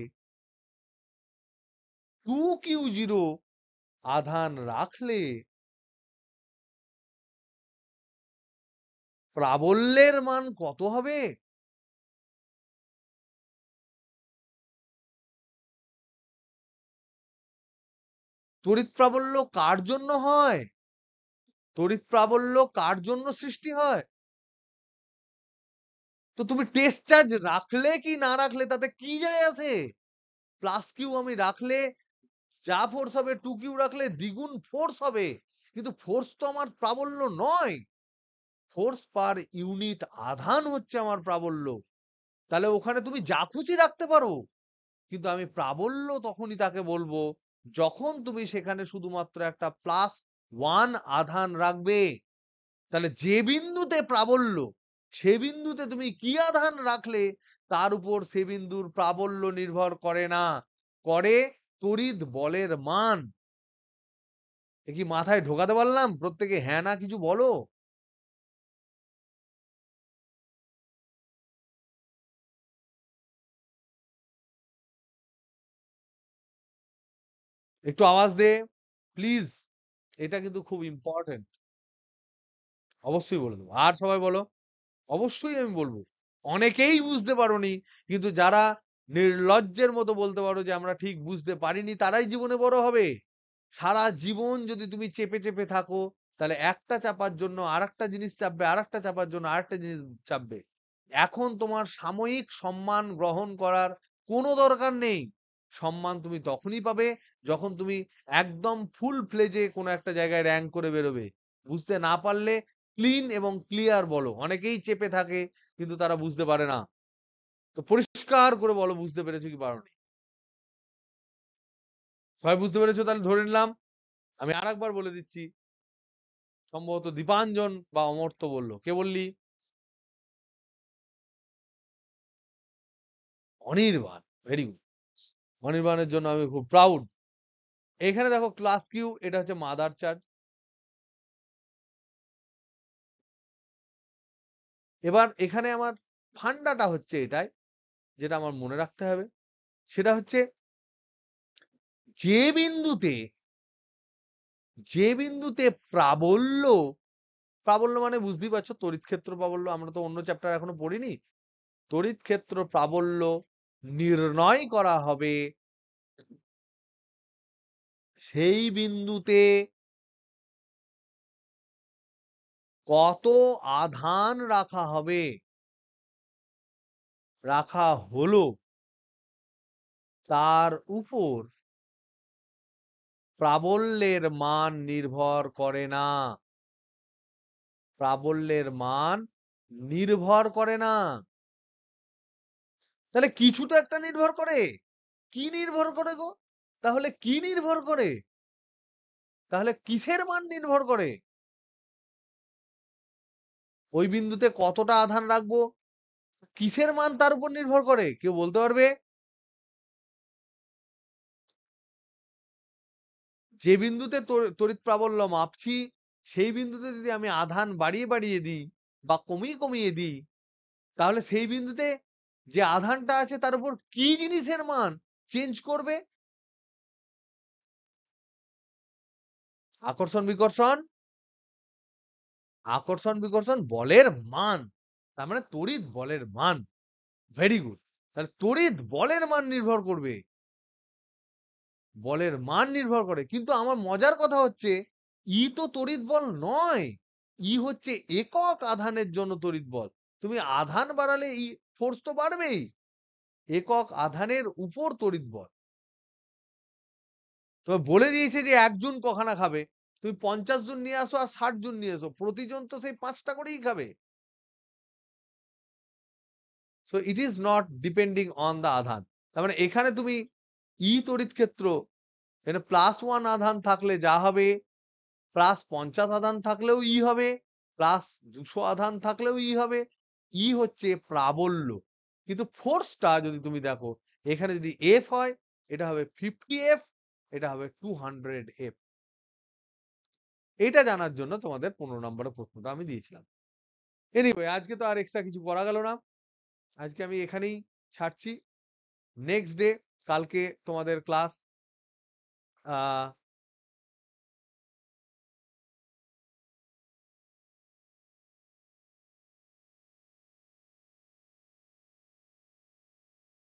2q0 আধান রাখলে প্রাবল্যের মান কত হবে? তড়িৎ প্রাবল্য কার জন্য হয়? তড়িৎ প্রাবল্য কার জন্য সৃষ্টি হয়? তো তুমি টেস্ট চার্জ রাখলে কি না রাখলে তাতে কি যায় আসে? প্লাস কিউ আমি রাখলে যা ফোর্স হবে, 2q রাখলে দ্বিগুণ ফোর্স হবে, কিন্তু ফোর্স তো আমার প্রাবল্য নয়। ফোর্স পার ইউনিট আধান হচ্ছে আমার প্রাবল্য। তাহলে ওখানে তুমি যা খুশি রাখতে পারো, কিন্তু আমি প্রাবল্য তখনই তাকে বলবো যখন তুমি সেখানে শুধুমাত্র একটা +1 আধান রাখবে। তাহলে যে বিন্দুতে প্রাবল্য, সে বিন্দুতে তুমি কি আধান রাখলে তার উপর সে বিন্দুর প্রাবল্য নির্ভর করে না, করে তড়িৎ বলের মান। এ কি মাথায় ঢোকাতে পারলাম? প্রত্যেকে হ্যাঁ না কিছু বলো। একটু আওয়াজ দে প্লিজ, এটা কিন্তু খুব ইম্পর্টেন্ট। অবশ্যই বলে দেবো, আর সবাই বলো। অবশ্যই আমি বলবো। অনেকেই বুঝতে পারোনি, কিন্তু যারা নির্লজ্জের মতো বলতে পারো যে আমরা ঠিক বুঝতে পারিনি, তারাই জীবনে বড় হবে। সারা জীবন যদি তুমি চেপে চেপে থাকো, তাহলে একটা চাপার জন্য আরেকটা জিনিস চাপবে, আরেকটা চাপার জন্য আরেকটা জিনিস চাপবে। এখন তোমার সাময়িক সম্মান গ্রহণ করার কোনো দরকার নেই। সম্মান তুমি তখনই পাবে যখন তুমি একদম ফুল ফ্লেজে কোনো একটা জায়গায় র্যাঙ্ক করে বেরোবে। বুঝতে না পারলে ক্লিন এবং ক্লিয়ার বলো। অনেকেই চেপে থাকে কিন্তু তারা বুঝতে পারে না। তো পরিষ্কার করে বলো বুঝতে পেরেছো কি পারোনি। সবাই বুঝতে পেরেছো? তাহলে ধরে নিলাম। আমি আরেকবার বলে দিচ্ছি। সম্ভবত দীপাঞ্জন বা অমর্ত্য বললো। কে বললি? অনির্বাণ। Very good. অনির্বাণের জন্য আমি খুব প্রাউড। এখানে দেখো ক্লাস কিউ, এটা হচ্ছে মাদার চার্ট। এবার এখানে আমার ফান্ডাটা হচ্ছে এটাই, যেটা আমার মনে রাখতে হবে। সেটা হচ্ছে যে বিন্দুতে যে বিন্দুতে প্রাবল্য, প্রাবল্য মানে বুঝতেই পারছো, তড়িৎ ক্ষেত্র প্রাবল্য। আমরা তো অন্য চ্যাপ্টার এখনো পড়িনি। তড়িৎ ক্ষেত্র প্রাবল্য নির্ণয় করা হবে সেই বিন্দুতে কত আধান রাখা হবে, রাখা হলো, তার উপর প্রাবল্যের মান নির্ভর করে না। প্রাবল্যের মান নির্ভর করে না। তাহলে কিছু তো একটা নির্ভর করে। কি নির্ভর করে গো? তাহলে কি নির্ভর করে? তাহলে কিসের মান নির্ভর করে? ওই বিন্দুতে কতটা আধান রাখবো, কিসের মান তার উপর নির্ভর করে? কেউ বলতে পারবে? যে বিন্দুতে তড়িৎ প্রাবল্য মাপছি, সেই বিন্দুতে যদি আমি আধান বাড়িয়ে বাড়িয়ে দিই বা কমিয়ে কমিয়ে দিই, তাহলে সেই বিন্দুতে যে আধানটা আছে তার উপর কি জিনিসের মান চেঞ্জ করবে? আকর্ষণ বিকর্ষণ। আকর্ষণ বিকর্ষণ বলের মান, তার মানে তড়িৎ বলের মান। Very good. তাহলে তড়িৎ বলের মান নির্ভর করবে, বলের মান নির্ভর করে। কিন্তু আমার মজার কথা হচ্ছে, ই তো তড়িৎ বল নয়। ই হচ্ছে একক আধানের জন্য তড়িৎ বল। তুমি আধান বাড়ালে ই ফোর্স তো বাড়বেই। একক আধানের উপর তড়িৎ বল। তবে বলে দিয়েছে যে 1 জন কখানা খাবে। তুমি 50 জন নিয়ে আসো আর 60 জন নিয়ে এসো, প্রতিজন তো সেই 5টা করেই খাবে। So it is not depending on the আধান। তার মানে এখানে তুমি ই তড়িৎ ক্ষেত্র, এখানে +1 আধান থাকলে যা হবে, +50 আধান থাকলেও ই হবে, +200 আধান থাকলেও ই হবে। ই হচ্ছে প্রাবল্য। কিন্তু ফোর্সটা যদি তুমি দেখো, এখানে যদি এফ হয়, এটা হবে 50 এফ, এটা হবে 200 এফ। এটা জানার জন্য তোমাদের 15 নম্বরের প্রশ্নটা আমি দিয়েছিলাম। এনিওয়ে, আজকে তো আর এক্সট্রা কিছু করা গেল না। আজকে আমি এখানেই ছাড়ছি। নেক্সট ডে, কালকে তোমাদের ক্লাস